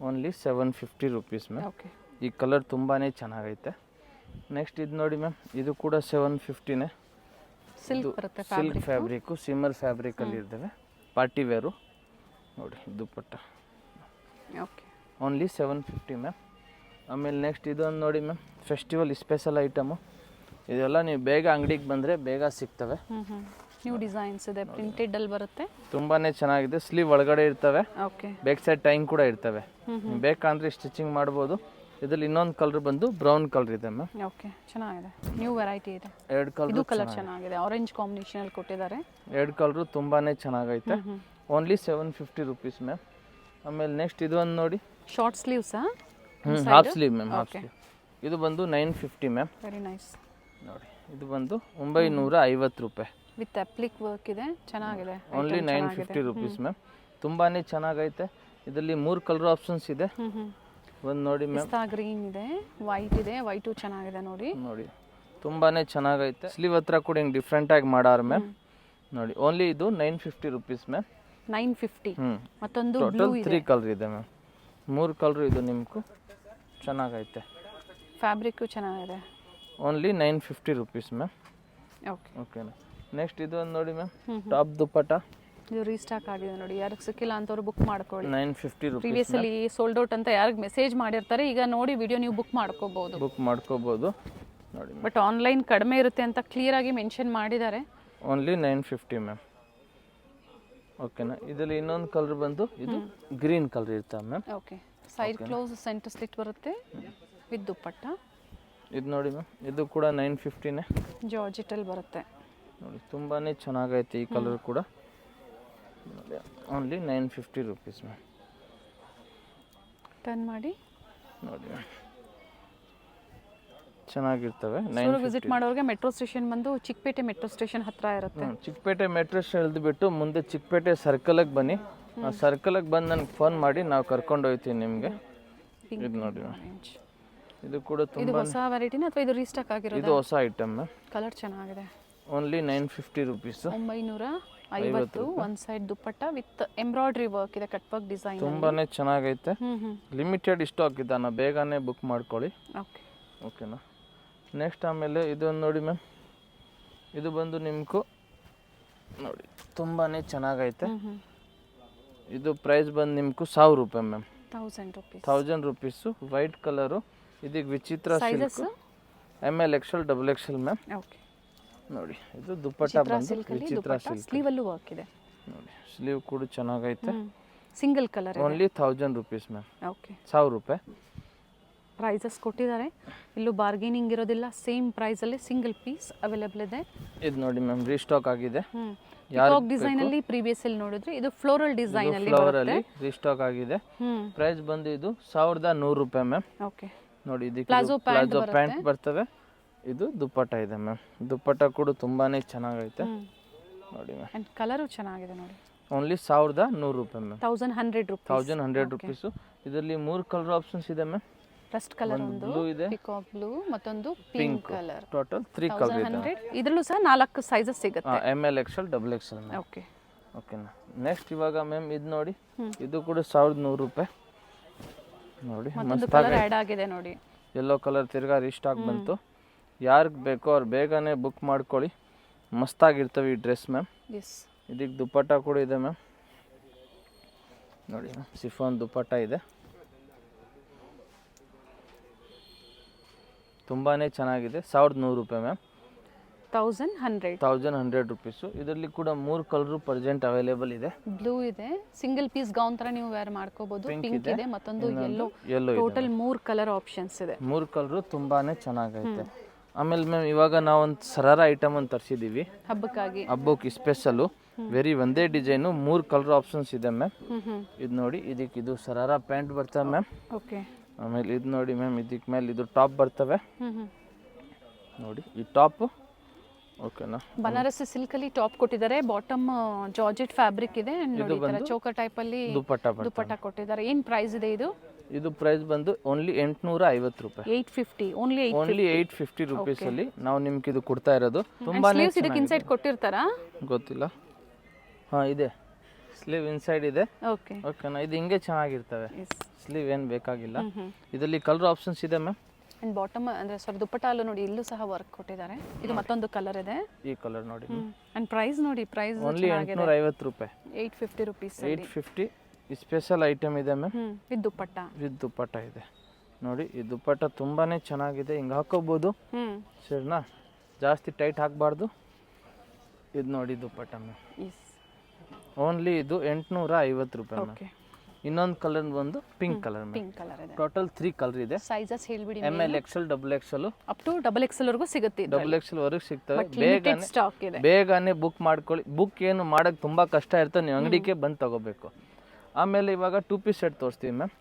Only 750 rupees ma'am. Okay. ಈ ಕಲರ್ ತುಂಬಾನೇ ಚೆನ್ನಾಗೈತೆ. ನೆಕ್ಸ್ಟ್ ಇದು ನೋಡಿ ಮ್ಯಾಮ್, ಇದು ಕೂಡ 750ನೇ. ಸಿಲ್ಕ್ ಬರುತ್ತೆ, ಸಿಲ್ಕ್ ಫ್ಯಾಬ್ರಿಕ್ಕು, ಸಿಮ್ಮರ್ ಫ್ಯಾಬ್ರಿಕಲ್ಲಿ ಇರ್ತವೆ, ಪಾರ್ಟಿ ವೇರು. ನೋಡಿ ದುಪ್ಪಟ್ಟ. ಓಕೆ. Only 750 ma'am. ಆಮೇಲೆ ನೆಕ್ಸ್ಟ್ ಇದೊಂದು ನೋಡಿ ಮ್ಯಾಮ್, ಫೆಸ್ಟಿವಲ್ ಸ್ಪೆಷಲ್ ಐಟಮು. ಇದೆಲ್ಲ ನೀವು ಬೇಗ ಅಂಗಡಿಗೆ ಬಂದರೆ ಬೇಗ ಸಿಗ್ತವೆ. ನ್ಯೂ ಡಿಸೈನ್ಸ್ ಇದೆ, ಪ್ರಿಂಟೆಡ್ ಅಲ್ಲಿ ಬರುತ್ತೆ. ತುಂಬಾ ಚೆನ್ನಾಗಿದೆ. ಸ್ಲೀವ್ ಒಳಗಡೆ ಇರ್ತವೆ, ಓಕೆ. ಬ್ಯಾಕ್ ಸೈಡ್ ಟೈಮ್ ಕೂಡ ಇರ್ತವೆ. ಬೇಕಂದ್ರೆ ಸ್ಟಿಚಿಂಗ್ ಮಾಡ್ಬೋದು. ಇದರಲ್ಲಿ ಇನ್ನೊಂದು ಕಲರ್ ಬಂದು ಬ್ರೌನ್ ಕಲರ್ ಇದೆ ಮ್ಯಾಮ್. ಓಕೆ, ಚೆನ್ನಾಗಿದೆ. ನ್ಯೂ ವೆರೈಟಿ ಇದೆ. ಇದು ಕಲರ್ ಚೆನ್ನಾಗಿದೆ, ಆರೆಂಜ್ ಕಾಂಬಿನೇಷನ್ ಅಲ್ಲಿ ಕೊಟ್ಟಿದ್ದಾರೆ. 2 ಕಲರು ತುಂಬಾನೇ ಚೆನ್ನಾಗೈತೆ. Only 750 rupees ma'am. ಆಮೇಲೆ ನೆಕ್ಸ್ಟ್ ಇದೊಂದು ನೋಡಿ, ಶಾರ್ಟ್ ಸ್ಲೀವ್ಸಾ? Half sleeve ma'am, half sleeve. ಇದು ಬಂದು 950 ಮ್ಯಾಮ್. Very nice. ನೋಡಿ ಇದು ಬಂದು 950 ರೂಪಾಯಿ. ವಿತ್ ಅಪ್ಲಿಕ್ ವರ್ಕ್ ಇದೆ, ಚೆನ್ನಾಗಿದೆ. Only 950 rupees ma'am. ತುಂಬಾನೇ ಚೆನ್ನಾಗೈತೆ. ಇದರಲ್ಲಿ 3 ಕಲರ್ ಆಪ್ಷನ್ಸ್ ಇದೆ. ಒಂದು ನೋಡಿ ಮ್ಯಾಮ್, ಪಿಸ್ತಾ ಗ್ರೀನ್ ಇದೆ, ವೈಟ್ ಇದೆ. ವೈಟು ಚೆನ್ನಾಗಿದೆ ನೋಡಿ. ನೋಡಿ ತುಂಬಾನೇ ಚೆನ್ನಾಗೈತೆ. ಸ್ಲೀವ್ ಹತ್ರ ಕೂಡ ಹಿಂಗೆ ಡಿಫ್ರೆಂಟ್ ಆಗಿ ಮಾಡಾರ ಮ್ಯಾಮ್. ನೋಡಿ ಓನ್ಲಿ ಇದು 950 ರುಪೀಸ್ ಮ್ಯಾಮ್. 950. ಮತ್ತೊಂದು ಬ್ಲೂ ಟೋಟಲ್ ಇದೆ. 3 ಕಲರ್ ಇದೆ ಮ್ಯಾಮ್. 3 ಕಲರ್ ಇದು ನಿಮ್ಗೂ ಚೆನ್ನಾಗೈತೆ. ಫ್ಯಾಬ್ರಿಕ್ಕು ಚೆನ್ನಾಗಿದೆ. Only 950 rupees ma'am. ಓಕೆನಾ. ನೆಕ್ಸ್ಟ್ ಇದೊಂದು ನೋಡಿ ಮ್ಯಾಮ್, ಟಾಪ್ ದುಪ್ಪಟ್ಟ. ಇದು ರೀಸ್ಟಾಕ್ ಆಗಿದೆ ನೋಡಿ, ಯಾರಿಗೆ ಸಿಕ್ಕಿಲ್ಲ ಅಂತವ್ರು ಬುಕ್ ಮಾಡ್ಕೊಳ್ಳಿ. 950 ರುಪೀಸ್. ಪ್ರೀವಿಯಸ್ಲಿ ಸೋಲ್ಡ್ ಔಟ್ ಅಂತ ಯಾರಿಗೆ ಮೆಸೇಜ್ ಮಾಡಿರ್ತಾರೆ, ಈಗ ನೋಡಿ ವಿಡಿಯೋ ನೀವು ಬುಕ್ ಮಾಡ್ಕೋಬಹುದು. ನೋಡಿ ಬಟ್ ಆನ್ಲೈನ್ ಕಡಿಮೆ ಇರುತ್ತೆ ಅಂತ ಕ್ಲಿಯರ್ ಆಗಿ ಮೆನ್ಷನ್ ಮಾಡಿದ್ದಾರೆ. Only 950 ma'am. ಓಕೆನಾ. ಇದರಲ್ಲಿ ಇನ್ನೊಂದು ಕಲರ್ ಬಂದು ಇದು ಗ್ರೀನ್ ಕಲರ್ ಇರ್ತವೆ ma'am. Okay. Side close centre slit ಬರುತ್ತೆ ವಿತ್ ದುಪ್ಪಟ್ಟ. ಇದು ನೋಡಿ ಮ್ಯಾಮ್, ಇದು ಕೂಡ 950ನೇ ಜಾರ್ಜೆಟಲ್ಲಿ ಬರುತ್ತೆ ನೋಡಿ. ತುಂಬಾ ಚೆನ್ನಾಗೈತೆ ಈ ಕಲರ್ ಕೂಡ. ನೋಡಿ ಓನ್ಲಿ 950 ರುಪೀಸ್ ಮ್ಯಾಮ್. ಟರ್ನ್ ಮಾಡಿ ನೋಡಿ ಮ್ಯಾಮ್, ಚೆನ್ನಾಗಿರ್ತವೆ. ವಿಸಿಟ್ ಮಾಡೋರಿಗೆ ಮೆಟ್ರೋ ಸ್ಟೇಷನ್ ಬಂದು ಚಿಕ್ಕಪೇಟೆ ಮೆಟ್ರೋ ಸ್ಟೇಷನ್ ಹತ್ರ ಇರುತ್ತೆ. ಚಿಕ್ಕಪೇಟೆ ಮೆಟ್ರೋ ಸ್ಟೇಷನ್ ಇಳಿದ್ಬಿಟ್ಟು ಮುಂದೆ ಚಿಕ್ಕಪೇಟೆ ಸರ್ಕಲ್ಗೆ ಬನ್ನಿ. ಆ ಸರ್ಕಲ್ಗೆ ಬಂದು ನನಗೆ ಫೋನ್ ಮಾಡಿ ನಾವು ಕರ್ಕೊಂಡು ಹೋಗ್ತೀವಿ ನಿಮಗೆ. ಇದು ನೋಡಿ ಮ್ಯಾಮ್, ಇದು ಕೂಡ ಇದು ತುಂಬ ಹೊಸ ವೆರೈಟಿನ ಅಥವಾ ಇದು ರೀಸ್ಟಾಕ್ ಆಗಿರೋದು? ಇದು ಹೊಸ ಐಟಮ್ ಮ್ಯಾಮ್. ಕಲರ್ ಚೆನ್ನಾಗಿದೆ. Only 950 rupees. 950. One side dupatta with embroidery work ಇದೆ, ಕಟ್ ವರ್ಕ್ ಡಿಸೈನ್. ತುಂಬಾನೇ ಚೆನ್ನಾಗೈತೆ. ಲಿಮಿಟೆಡ್ ಸ್ಟಾಕ್ ಇದ್ದಾನ, ಬೇಗನೆ ಬುಕ್ ಮಾಡ್ಕೊಳ್ಳಿ. ಓಕೆ ಓಕೆನಾ. ನೆಕ್ಸ್ಟ್ ಆಮೇಲೆ ಇದೊಂದು ನೋಡಿ ಮ್ಯಾಮ್, ಇದು ಬಂದು ನಿಮ್ಗೂ ನೋಡಿ ತುಂಬಾ ಚೆನ್ನಾಗೈತೆ. ಇದು ಪ್ರೈಸ್ ಬಂದು ನಿಮ್ಗೂ 1000 ರೂಪಾಯಿ ಮ್ಯಾಮ್. 1000 ರುಪೀಸು. White colour. ಇದಕ್ಕೆ ವಿಚಿತ್ರ silk ML XL XXL ma'am. Okay ನೋಡಿ ಇದು ದುಪ್ಪಟ್ಟ ಬಂದು ವಿಚಿತ್ರ ಸಿಲ್ಕ್. ಸ್ಲೀವಲ್ಲೂ ವರ್ಕ್ ಇದೆ ನೋಡಿ, ಸ್ಲೀವ್ ಕೂಡ ಚೆನ್ನಾಗೈತೆ. Single colour. Only 1000 rupees ma'am. Okay 1000 ರೂಪಾಯಿ ಪ್ರೈಸಸ್ ಕೊಟ್ಟಿದ್ದಾರೆ. ಇಲ್ಲೂ ಬಾರ್ಗೇನಿಂಗ್ ಇರೋದಿಲ್ಲ, ಸೇಮ್ ಪ್ರೈಸಲ್ಲಿ ಸಿಂಗಲ್ ಪೀಸ್ ಅವೈಲೇಬಲ್ ಇದೆ. ಇದು ನೋಡಿ ಮ್ಯಾಮ್, ರೀಸ್ಟಾಕ್ ಆಗಿದೆ. ಪಿಕಾಕ್ ಡಿಸೈನ್ ಅಲ್ಲಿ ಪ್ರೀವಿಯಸ್ ಅಲ್ಲಿ ನೋಡಿದ್ರೆ ಇದು ಫ್ಲೋರಲ್ ಡಿಸೈನ್ ಅಲ್ಲಿ ಫ್ಲವರ್ ಅಲ್ಲಿ ರೀಸ್ಟಾಕ್ ಆಗಿದೆ. ಪ್ರೈಸ್ ಬಂದು ಇದು 1100 ರೂಪಾಯಿ ಮ್ಯಾಮ್. ಓಕೆ ನೋಡಿ ಇದಕ್ಕೆ ಪ್ಲಾಜೋ ಪ್ಯಾಂಟ್ ಬರ್ತವೆ. ಇದು ದುಪ್ಪಟ್ಟ ಇದೆ ಮ್ಯಾಮ್. ದುಪ್ಪಟ್ಟ ಕೂಡ ತುಂಬಾನೇ ಚೆನ್ನಾಗೈತೆ ನೋಡಿ ಮ್ಯಾಮ್. ಅಂಡ್ ಕಲರು ಚೆನ್ನಾಗಿದೆ ನೋಡಿ. ಓನ್ಲಿ 1100 ರೂಪಾಯಿ ಮ್ಯಾಮ್. 1100 ರೂಪಾಯಿ. 1100 ರುಪೀಸು. ಇದರಲ್ಲಿ 3 ಕಲರ್ ಆಪ್ಷನ್ಸ್ ಇದೆ ಮ್ಯಾಮ್. ರಸ್ಟ್ ಕಲರ್ ಒಂದು, ಬ್ಲೂ ಇದೆ, ಪಿಕಾಕ್ ಬ್ಲೂ, ಮತ್ತೊಂದು ಪಿಂಕ್ ಕಲರ್. ಟೋಟಲ್ 3 ಕಲರ್ ಇದೆ. 1100. ಇದರಲ್ಲೂ ಸಹ 4 ಸೈಜಸ್ ಸಿಗುತ್ತೆ. ML XL XXL ma'am. Okay ಓಕೆನಾ. ನೆಕ್ಸ್ಟ್ ಇವಾಗ ಮ್ಯಾಮ್ ಇದು ನೋಡಿ, ಇದು ಕೂಡ 1100 ರೂಪಾಯಿ ನೋಡಿ. ಮತ್ತೊಂದು ಕಲರ್ ಆಡ್ ಆಗಿದೆ ನೋಡಿ, ಯೆಲ್ಲೋ ಕಲರ್ ತಿರ್ಗಾ ರೀಸ್ಟಾಕ್ ಬಂತು. ಯಾರಿಗೆ ಬೇಕೋ ಅವ್ರು ಬೇಗನೆ ಬುಕ್ ಮಾಡ್ಕೊಳ್ಳಿ. ಮಸ್ತಾಗಿರ್ತವೆ ಈ ಡ್ರೆಸ್ ಮ್ಯಾಮ್. ಎಸ್. ಇದಕ್ಕೆ ದುಪ್ಪಟ್ಟ ಕೂಡ ಇದೆ ಮ್ಯಾಮ್. ನೋಡಿ ಮ್ಯಾಮ್, ಸಿಫಾನ್ ದುಪ್ಪಟ್ಟ ಇದೆ. ತುಂಬಾ ಚೆನ್ನಾಗಿದೆ. 1100 ರೂಪಾಯಿ ಮ್ಯಾಮ್. 1100 ರುಪೀಸು. ಇದರಲ್ಲಿ ಕೂಡ 3 ಕಲರು ಪ್ರೆಸೆಂಟ್ ಅವೈಲೇಬಲ್ ಇದೆ. ಬ್ಲೂ ಇದೆ, ಸಿಂಗಲ್ ಪೀಸ್ ಗೌನ್ ತರ ನೀವು ವೇರ್ ಮಾಡ್ಕೋಬಹುದು. ಪಿಂಕ್ ಇದೆ, ಮತ್ತೊಂದು ಯೆಲ್ಲೋ. ಟೋಟಲ್ 3 ಕಲರ್ ಆಪ್ಷನ್ಸ್ ಇದೆ. 3 ಕಲರು ತುಂಬಾನೇ ಚೆನ್ನಾಗೈತೆ. ಆಮೇಲೆ ಮ್ಯಾಮ್ ಇವಾಗ ನಾವೊಂದು ಸರಾರ ಐಟಮ್ ಅಂತ ತರಿಸಿದ್ದೀವಿ ಹಬ್ಬಕ್ಕೆ ಸ್ಪೆಷಲು. ವೆರಿ ಒಂದೇ ಡಿಸೈನು, 3 ಕಲರ್ ಆಪ್ಷನ್ಸ್ ಇದೆ ಮ್ಯಾಮ್. ಇದು ನೋಡಿ, ಇದಕ್ಕೆ ಇದು ಸರಾರ ಪ್ಯಾಂಟ್ ಬರ್ತವೆ ಮ್ಯಾಮ್. ಓಕೆ. ಆಮೇಲೆ ಇದು ನೋಡಿ ಮ್ಯಾಮ್, ಇದಕ್ಕೆ ಮೇಲೆ ಇದು ಟಾಪ್ ಬರ್ತವೆ ನೋಡಿ. ಈ ಟಾಪ್ ಓಕೆನಾ. ಬನಾರಸಿ ಸಿಲ್ಕ್ ಅಲ್ಲಿ ಟಾಪ್ ಕೊಟ್ಟಿದ್ದಾರೆ. ಬಾಟಮ್ ಜಾರ್ಜೆಟ್ ಫ್ಯಾಬ್ರಿಕ್ ಇದೆ. ಚೋಕರ್ ಟೈಪ್ ಅಲ್ಲಿ ದುಪ್ಪಟ್ಟ ಕೊಟ್ಟಿದ್ದಾರೆ. ಏನ್ ಪ್ರೈಸ್ ಇದೆ ಇದು? ಇದು ಪ್ರೈಸ್ ಬಂದು ಓನ್ಲಿ 850 ರೂಪಾಯಿ. 850. ಓನ್ಲಿ 850 ರುಪೀಸ್ ಅಲ್ಲಿ ನಾವು ನಿಮ್ಗೆ ಇದು ಕೊಡ್ತಾ ಇರೋದು. ತುಂಬಾನೇ ಇದಕ್ಕೆ ಇನ್ಸೈಡ್ ಕೊಟ್ಟಿರ್ತಾರಾ ಗೊತ್ತಿಲ್ಲ. ಹಾ ಇದೆ, ಸ್ಲೀವ್ ಇನ್ಸೈಡ್ ಇದೆ. ಓಕೆ ಓಕೆನಾ. ಇದು ಹಿಂಗೆ ಚೆನ್ನಾಗಿರ್ತವೆ, ಸ್ಲೀವ್ ಏನು ಬೇಕಾಗಿಲ್ಲ. ಇದರಲ್ಲಿ ಕಲರ್ ಆಪ್ಷನ್ಸ್ ಇದೆ ಮ್ಯಾಮ್. ಅಂಡ್ ಬಾಟಮ್ ಅಂದ್ರೆ ದುಪ್ಪಟ್ಟ ಅಲ್ಲೂ ನೋಡಿ, ಇಲ್ಲೂ ಸಹ ವರ್ಕ್ ಕೊಟ್ಟಿದ್ದಾರೆ. ಇದು ಮತ್ತೊಂದು ಕಲರ್ ಇದೆ, ಈ ಕಲರ್ ನೋಡಿ. ಅಂಡ್ ಪ್ರೈಸ್ ನೋಡಿ, ಪ್ರೈಸ್ ಓನ್ಲಿ 850 ರೂಪಾಯಿ. 850 ರುಪೀಸ್. 850. ಈ ಸ್ಪೆಷಲ್ ಐಟಮ್ ಇದೆ ಮ್ಯಾಮ್. ವಿತ್ ದುಪ್ಪಟ್ಟ ಇದೆ ನೋಡಿ. ಈ ದುಪ್ಪಟ್ಟ ತುಂಬಾನೇ ಚೆನ್ನಾಗಿದೆ, ಹಿಂಗೆ ಹಾಕೋಬಹುದು. ಸರಿನಾ, ಜಾಸ್ತಿ ಟೈಟ್ ಹಾಕಬಾರ್ದು. ಇದು ನೋಡಿ ದುಪ್ಪಟ್ಟ ಮ್ಯಾಮ್. ಓನ್ಲಿ ಇದು 850 ರೂಪಾಯಿ ಮ್ಯಾಮ್. ಇನ್ನೊಂದು ಕಲರ್ ಬಂದು pink colour ma'am. Total 3 colour ಇದೆ. ಸೈಜಸ್ ಹೇಳ್ಬಿಡಿ. ML XL XXL up to XXL ವರೆಗೂ ಸಿಗುತ್ತೆ. XXL ವರೆಗೂ ಸಿಗ್ತವೆ. ಬೇಗನೆ ಬುಕ್ ಮಾಡ್ಕೊಳ್ಳಿ. ಬುಕ್ ಏನು ಮಾಡಕ್ ತುಂಬಾ ಕಷ್ಟ ಇರ್ತದೆ, ನೀವು ಅಂಗಡಿಗೆ ಬಂದು ತಗೋಬೇಕು. ಆಮೇಲೆ ಇವಾಗ 2 ಪೀಸ್ ಸೆಟ್ ತೋರಿಸ್ತೀವಿ ಮ್ಯಾಮ್.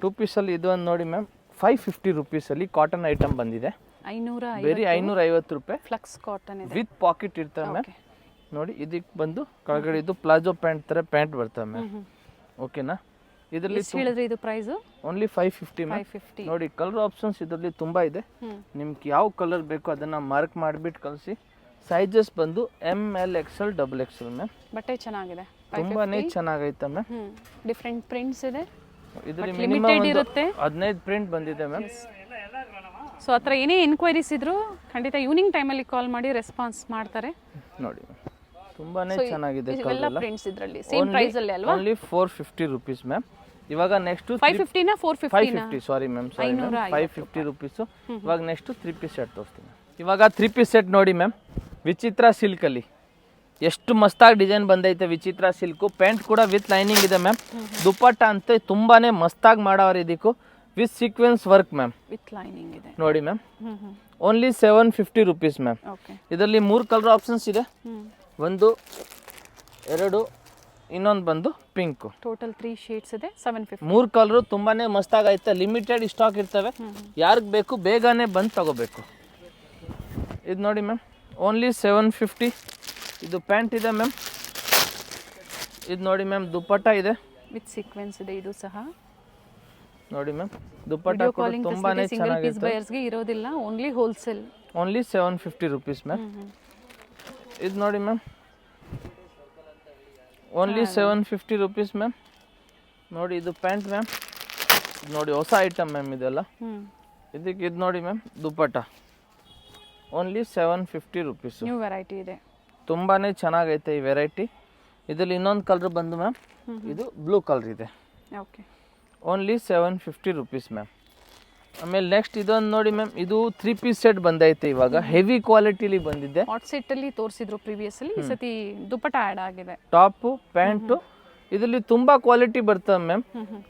2 ಪೀಸಲ್ಲಿ ಇದು ಒಂದು ನೋಡಿ ಮ್ಯಾಮ್, 550 ರುಪೀಸಲ್ಲಿ ಕಾಟನ್ ಐಟಮ್ ಬಂದಿದೆ. ಬರೀ 550 ರೂಪಾಯಿ. ಫ್ಲಕ್ಸ್ ಕಾಟನ್ ವಿತ್ ಪಾಕೆಟ್ ಇರ್ತವೆ ಮ್ಯಾಮ್. ನೋಡಿ, ಇದಕ್ಕೆ ಬಂದು ಕೆಳಗಡೆ ಇದು ಪ್ಲಾಜೋ ಪ್ಯಾಂಟ್ ತರ ಪ್ಯಾಂಟ್ ಬರ್ತವೆ ಮ್ಯಾಮ್. ಓಕೆನಾ. ಇದರಲ್ಲಿ ಇದು ಪ್ರೈಸ್ ಓನ್ಲಿ 550 ಮ್ಯಾಮ್. ನೋಡಿ, ಕಲರ್ ಆಪ್ಷನ್ಸ್ ಇದರಲ್ಲಿ ತುಂಬಾ ಇದೆ. ನಿಮ್ಗೆ ಯಾವ ಕಲರ್ ಬೇಕೋ ಅದನ್ನ ಮಾರ್ಕ್ ಮಾಡಿಬಿಟ್ಟು ಕಳಿಸಿ. ಸೈಜಸ್ ಬಂದು ML XL XXL ಮ್ಯಾಮ್. ಬಟ್ಟೆ ಚೆನ್ನಾಗಿದೆ, ತುಂಬಾನೇ ಚೆನ್ನಾಗೈತೆ ಮ್ಯಾಮ್. ಡಿಫರೆಂಟ್ ಪ್ರಿಂಟ್ಸ್ ಇದೆ. ಇದರಲ್ಲಿ ಮಿನಿಮಮ್ 15 ಪ್ರಿಂಟ್ ಬಂದಿದೆ ಮ್ಯಾಮ್. ಸೊ ಹತ್ರ ಏನೇ ಎನ್ಕ್ವೈರೀಸ್ ಇದ್ರು ಖಂಡಿತ ಈವ್ನಿಂಗ್ ಟೈಮಲ್ಲಿ ಕಾಲ್ ಮಾಡಿ ರೆಸ್ಪಾನ್ಸ್ ಮಾಡ್ತಾರೆ. ನೋಡಿ, ತುಂಬಾನೇ ಚೆನ್ನಾಗಿದೆ. ಇವೆಲ್ಲ ಪ್ರಿಂಟ್ಸ್ ಇದರಲ್ಲಿ ಸೇಮ್ ಪ್ರೈಸ್ ಅಲ್ಲಿ ಅಲ್ವಾ? Only 450 rupees ma'am. ಇವಾಗ ನೆಕ್ಸ್ಟ್ 550 ನಾ 450 ಸಾರಿ ಮ್ಯಾಮ್, 550 ರೂಪೀಸ್. ಇವಾಗ ನೆಕ್ಸ್ಟ್ 3 ಪೀಸ್ ಸೆಟ್ ತೋರಿಸ್ತೀನಿ. ಇವಾಗ 3 ಪೀಸ್ ಸೆಟ್ ನೋಡಿ ಮ್ಯಾಮ್, ವಿಚಿತ್ರ ಸಿಲ್ಕ್ ಅಲ್ಲಿ ಎಷ್ಟು ಮಸ್ತಾಗಿ ಡಿಸೈನ್ ಬಂದೈತೆ. ವಿಚಿತ್ರ ಸಿಲ್ಕು ಪ್ಯಾಂಟ್ ಕೂಡ ವಿತ್ ಲೈನಿಂಗ್ ಇದೆ ಮ್ಯಾಮ್. ದುಪ್ಪಟ್ಟ ಅಂತ ತುಂಬಾನೇ ಮಸ್ತಾಗಿ ಮಾಡವ್ರೆ. ಇದಕ್ಕೂ with sequence work ma'am. With lining ಇದೆ. ನೋಡಿ ma'am, only 750 rupees ma'am. Okay. ಇದರಲ್ಲಿ 3 ಕಲರ್ ಆಪ್ಷನ್ಸ್ ಇದೆ. ಒಂದು, ಎರಡು, ಇನ್ನೊಂದು ಬಂದು ಪಿಂಕು. ಟೋಟಲ್ 3 ಶೇಡ್ಸ್ ಇದೆ. 750. 3 ಕಲರು ತುಂಬಾನೇ ಮಸ್ತಾಗೈತೆ. ಲಿಮಿಟೆಡ್ ಸ್ಟಾಕ್ ಇರ್ತವೆ. ಯಾರಿಗೆ ಬೇಕು ಬೇಗನೆ ಬಂದು ತಗೋಬೇಕು. ಇದು ನೋಡಿ ಮ್ಯಾಮ್, ಓನ್ಲಿ 750. ಇದು ಪ್ಯಾಂಟ್ ಇದೆ ಮ್ಯಾಮ್. ಇದು ನೋಡಿ ಮ್ಯಾಮ್, ದುಪ್ಪಟ್ಟ ಇದೆ ವಿತ್ ಸೀಕ್ವೆನ್ಸ್ ಇದೆ. ಇದು ಸಹ ನೋಡಿ ಮ್ಯಾಮ್, ದುಪ್ಪಟ್ಟ ವಿಡಿಯೋ ಕೂಡ ಕಾಲಿಂಗ್ ತುಂಬಾನೇ ಸಿಂಗಲ್ ಪೀಸ್ ಚೆನ್ನಾಗಿರುತ್ತೆ. ಬಯರ್ಸ್ಗೆ ಇರೋದಿಲ್ಲ, only wholesale. Only 750 rupees ma'am. ಇದು ನೋಡಿ ಮ್ಯಾಮ್, ಓನ್ಲಿ 750 ರುಪೀಸ್ ಮ್ಯಾಮ್. ನೋಡಿ ಇದು ಪ್ಯಾಂಟ್ ಮ್ಯಾಮ್. ನೋಡಿ ಹೊಸ ಐಟಮ್ ಮ್ಯಾಮ್ ಇದೆಲ್ಲ. ಇದಕ್ಕೆ ಇದು ನೋಡಿ ma'am, dupatta only 750 rupees. New variety ಇದೆ. ತುಂಬಾನೇ ಚೆನ್ನಾಗೈತೆ ಈ ವೆರೈಟಿ. ಇದರಲ್ಲಿ ಇನ್ನೊಂದು ಕಲರ್ ಬಂದು ಮ್ಯಾಮ್, ಇದು ಬ್ಲೂ ಕಲರ್ ಇದೆ. ಓಕೆ. Only 750 rupees ma'am. ಆಮೇಲೆ ನೆಕ್ಸ್ಟ್ ಇದೊಂದು ನೋಡಿ ಮ್ಯಾಮ್, ಇದು 3 ಪೀಸ್ ಸೆಟ್ ಬಂದೈತೆ ಇವಾಗ. ಹೆವಿ ಕ್ವಾಲಿಟಿಲಿ ಬಂದಿದೆ. ಹಾಟ್ ಸೆಟ್ ಅಲ್ಲಿ ತೋರಿಸಿದ್ರು ಪ್ರೀವಿಯಸ್ ಅಲ್ಲಿ, ಈ ಸತಿ ದುಪ್ಪಟ್ಟ ಆಡ್ ಆಗಿದೆ. ಟಾಪು, ಪ್ಯಾಂಟು, ಇದರಲ್ಲಿ ತುಂಬಾ ಕ್ವಾಲಿಟಿ ಬರ್ತವೆ ಮ್ಯಾಮ್.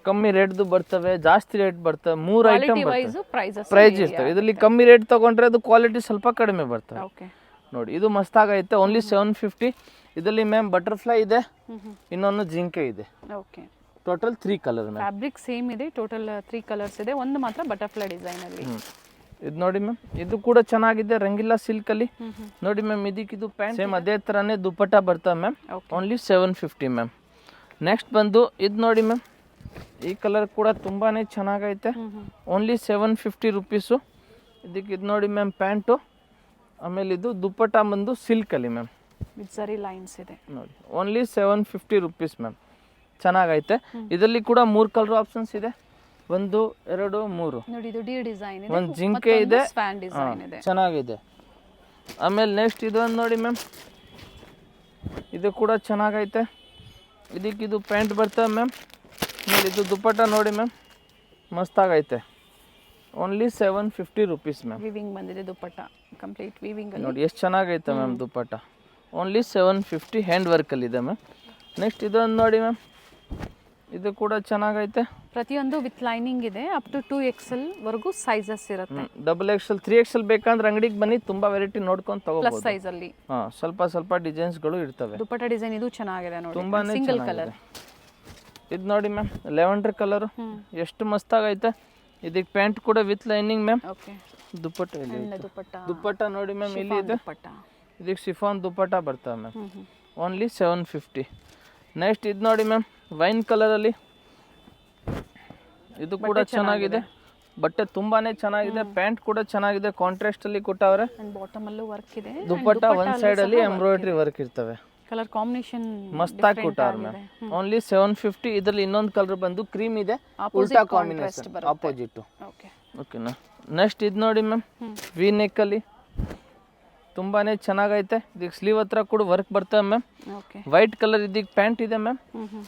ಕಮ್ಮಿ ರೇಟ್ದು ಬರ್ತವೆ, ಜಾಸ್ತಿ ರೇಟ್ ಬರ್ತವೆ. 3 ಐಟಮ್ ಪ್ರೈಸ್ ಇರ್ತವೆ. ಇದರಲ್ಲಿ ಕಮ್ಮಿ ರೇಟ್ ತಗೊಂಡ್ರೆ ಅದು ಕ್ವಾಲಿಟಿ ಸ್ವಲ್ಪ ಕಡಿಮೆ ಬರ್ತವೆ. ಓಕೆ. ನೋಡಿ ಇದು ಮಸ್ತಾಗೈತೆ. ಓನ್ಲಿ 750. ಇದರಲ್ಲಿ ಮ್ಯಾಮ್ ಬಟರ್ಫ್ಲೈ ಇದೆ, ಇನ್ನೊಂದು ಜಿಂಕೆ ಇದೆ. Okay. Total 3 colour ma'am. Fabric same ಇದೆ. ಟೋಟಲ್ 3 ಕಲರ್ಸ್ ಇದೆ. ಒಂದು ಮಾತ್ರ ಬಟರ್ಫ್ಲೈ ಡಿಸೈನ್ ಅಲ್ಲಿ. ಇದು ನೋಡಿ ಮ್ಯಾಮ್, ಇದು ಕೂಡ ಚೆನ್ನಾಗಿದೆ. ರಂಗಿಲ್ಲ ಸಿಲ್ಕ್ ಅಲ್ಲಿ. ನೋಡಿ ಮ್ಯಾಮ್, ಇದಕ್ಕೆ ಇದು ಪ್ಯಾಂಟ್ ಸೇಮ್ ಅದೇ ತರನೇ ದುಪ್ಪಟ್ಟ ಬರ್ತವೆ ಮ್ಯಾಮ್. Only 750 ma'am. ನೆಕ್ಸ್ಟ್ ಬಂದು ಇದು ನೋಡಿ ಮ್ಯಾಮ್, ಈ ಕಲರ್ ಕೂಡ ತುಂಬಾನೇ ಚೆನ್ನಾಗೈತೆ. Only 750 rupees. ಇದಕ್ಕೆ ಇದು ನೋಡಿ ಮ್ಯಾಮ್, ಪ್ಯಾಂಟು, ಆಮೇಲೆ ಇದು ದುಪ್ಪಟ್ಟ ಬಂದು ಸಿಲ್ಕ್ ಅಲ್ಲಿ ಮ್ಯಾಮ್. ವಿತ್ ಜರಿ ಲೈನ್ಸ್ ಇದೆ. ನೋಡಿ ಓನ್ಲಿ 750 ರುಪೀಸ್ ಮ್ಯಾಮ್. ಚೆನ್ನಾಗೈತೆ. ಇದರಲ್ಲಿ ಕೂಡ 3 ಕಲರ್ ಆಪ್ಷನ್ಸ್ ಇದೆ. 1, 2, 3. ನೋಡಿ ಇದು ಡಿ ಡಿಸೈನ್ ಇದೆ. ಒಂದು ಜಿಂಕೆ ಇದೆ, ಸ್ಪ್ಯಾನ್ ಡಿಸೈನ್ ಇದೆ. ಚೆನ್ನಾಗಿದೆ. ಆಮೇಲೆ ನೆಕ್ಸ್ಟ್ ಇದೊಂದು ನೋಡಿ ಮ್ಯಾಮ್, ಇದು ಕೂಡ ಚೆನ್ನಾಗೈತೆ. ಇದಕ್ಕೆ ಇದು ಪ್ಯಾಂಟ್ ಬರ್ತವೆ ಮ್ಯಾಮ್. ಆಮೇಲೆ ಇದು ದುಪ್ಪಟ್ಟ ನೋಡಿ ಮ್ಯಾಮ್, ಮಸ್ತಾಗೈತೆ. Only 750 rupees ma'am. ವಿವಿಂಗ್ ಬಂದಿದೆ ದುಪ್ಪಟ್ಟ, ಕಂಪ್ಲೀಟ್ ವಿವಿಂಗ್ ಅಲ್ಲಿ. ನೋಡಿ ಎಷ್ಟು ಚೆನ್ನಾಗೈತೆ ಮ್ಯಾಮ್ ದುಪ್ಪಟ್ಟ. ಓನ್ಲಿ 750 ಹ್ಯಾಂಡ್ ವರ್ಕಲ್ಲಿ ಇದೆ ಮ್ಯಾಮ್. ನೆಕ್ಸ್ಟ್ ಇದೊಂದು ನೋಡಿ ಮ್ಯಾಮ್, ಇದು ಕೂಡ ಚೆನ್ನಾಗೈತೆ. ಪ್ರತಿಯೊಂದು ವಿತ್ ಲೈನಿಂಗ್ ಇದೆ. ಅಪ್ ಟು 2XL ವರೆಗೂ ಸೈಜಸ್ ಇರುತ್ತೆ. XXL 3XL ಬೇಕಂದ್ರೆ ಅಂಗಡಿಗೆ ಬನ್ನಿ, ತುಂಬಾ ವೆರೈಟಿ ನೋಡ್ಕೊಂಡು ಪ್ಲಸ್ ತಗೋಬಹುದು. ಸೈಜ್ ಅಲ್ಲಿ ಸ್ವಲ್ಪ ಡಿಸೈನ್ಸ್ಗಳು ಇರ್ತವೆ. ದುಪ್ಪಟ್ಟ ಡಿಸೈನ್ ಇದು ಚೆನ್ನಾಗಿದೆ ನೋಡಿ, ತುಂಬಾನೇ ಸಿಂಗಲ್ ಚೆನ್ನಾಗಿದೆ. ಕಲರ್. ಇದು ನೋಡಿ ಮ್ಯಾಮ್, ಲೆವೆಂಡರ್ ಕಲರ್ ಎಷ್ಟು ಮಸ್ತಾಗೈತೆ. ಇದಕ್ಕೆ ಪ್ಯಾಂಟ್ ಕೂಡ ವಿತ್ ಲೈನಿಂಗ್ ಮ್ಯಾಮ್. ಓಕೆ. ದುಪ್ಪಟ್ಟ ಇಲ್ಲಿ ಅಂಡ್ ಐತೆ. ದುಪ್ಪಟ್ಟ. ದುಪ್ಪಟ್ಟ ನೋಡಿ ಮ್ಯಾಮ್, ಇಲ್ಲಿ ಇದೆ. ದುಪ್ಪಟ್ಟ. ಇದಕ್ಕೆ ಶಿಫಾನ್ ದುಪ್ಪಟ್ಟ ಬರ್ತವೆ ಮ್ಯಾಮ್. ಓನ್ಲಿ 750. ನೆಕ್ಸ್ಟ್ ಇದು ನೋಡಿ ಮ್ಯಾಮ್, ವೈನ್ ಕಲರ್ ಅಲ್ಲಿ. ಇದು ಕೂಡ ಚೆನ್ನಾಗಿದೆ. ಬಟ್ಟೆ ತುಂಬಾನೇ ಚೆನ್ನಾಗಿದೆ. ಪ್ಯಾಂಟ್ ಕೂಡ ಚೆನ್ನಾಗಿದೆ, ಕಾಂಟ್ರಾಸ್ಟ್ ಅಲ್ಲಿ ಕೊಟ್ಟವ್ರೆ. ಅಂಡ್ ಬಾಟಮ್ ಅಲ್ಲೂ ವರ್ಕ್ ಇದೆ. ದುಪ್ಪಟ್ಟ ಒಂದ್ ಸೈಡ್ ಅಲ್ಲಿ ಎಂಬ್ರಾಯ್ಡರಿ ವರ್ಕ್ ಇರ್ತವೆ. ಕಲರ್ ಕಾಂಬಿನೇಷನ್ ಮಸ್ತಾಗಿ ಕೊಟ್ಟವ್ರೆ ಮ್ಯಾಮ್. ಓನ್ಲಿ 750. ಇದರಲ್ಲಿ ಇನ್ನೊಂದು ಕಲರ್ ಬಂದು ಕ್ರೀಮ್ ಇದೆ, ಉಲ್ಟಾ ಕಾಂಬಿನೇಷನ್ ಆಪೋಸಿಟ್. ಓಕೆ. ಓಕೆನಾ. ನೆಕ್ಸ್ಟ್ ಇದು ನೋಡಿ ಮ್ಯಾಮ್, ವಿ ನೆಕ್ ಅಲ್ಲಿ ತುಂಬಾನೇ ಚೆನ್ನಾಗೈತೆ. ಇದಕ್ಕೆ ಸ್ಲೀವ್ ಹತ್ರ ಕೂಡ ವರ್ಕ್ ಬರ್ತವೆ ಮ್ಯಾಮ್. ಓಕೆ. ವೈಟ್ ಕಲರ್ ಇದಕ್ಕೆ ಪ್ಯಾಂಟ್ ಇದೆ ಮ್ಯಾಮ್.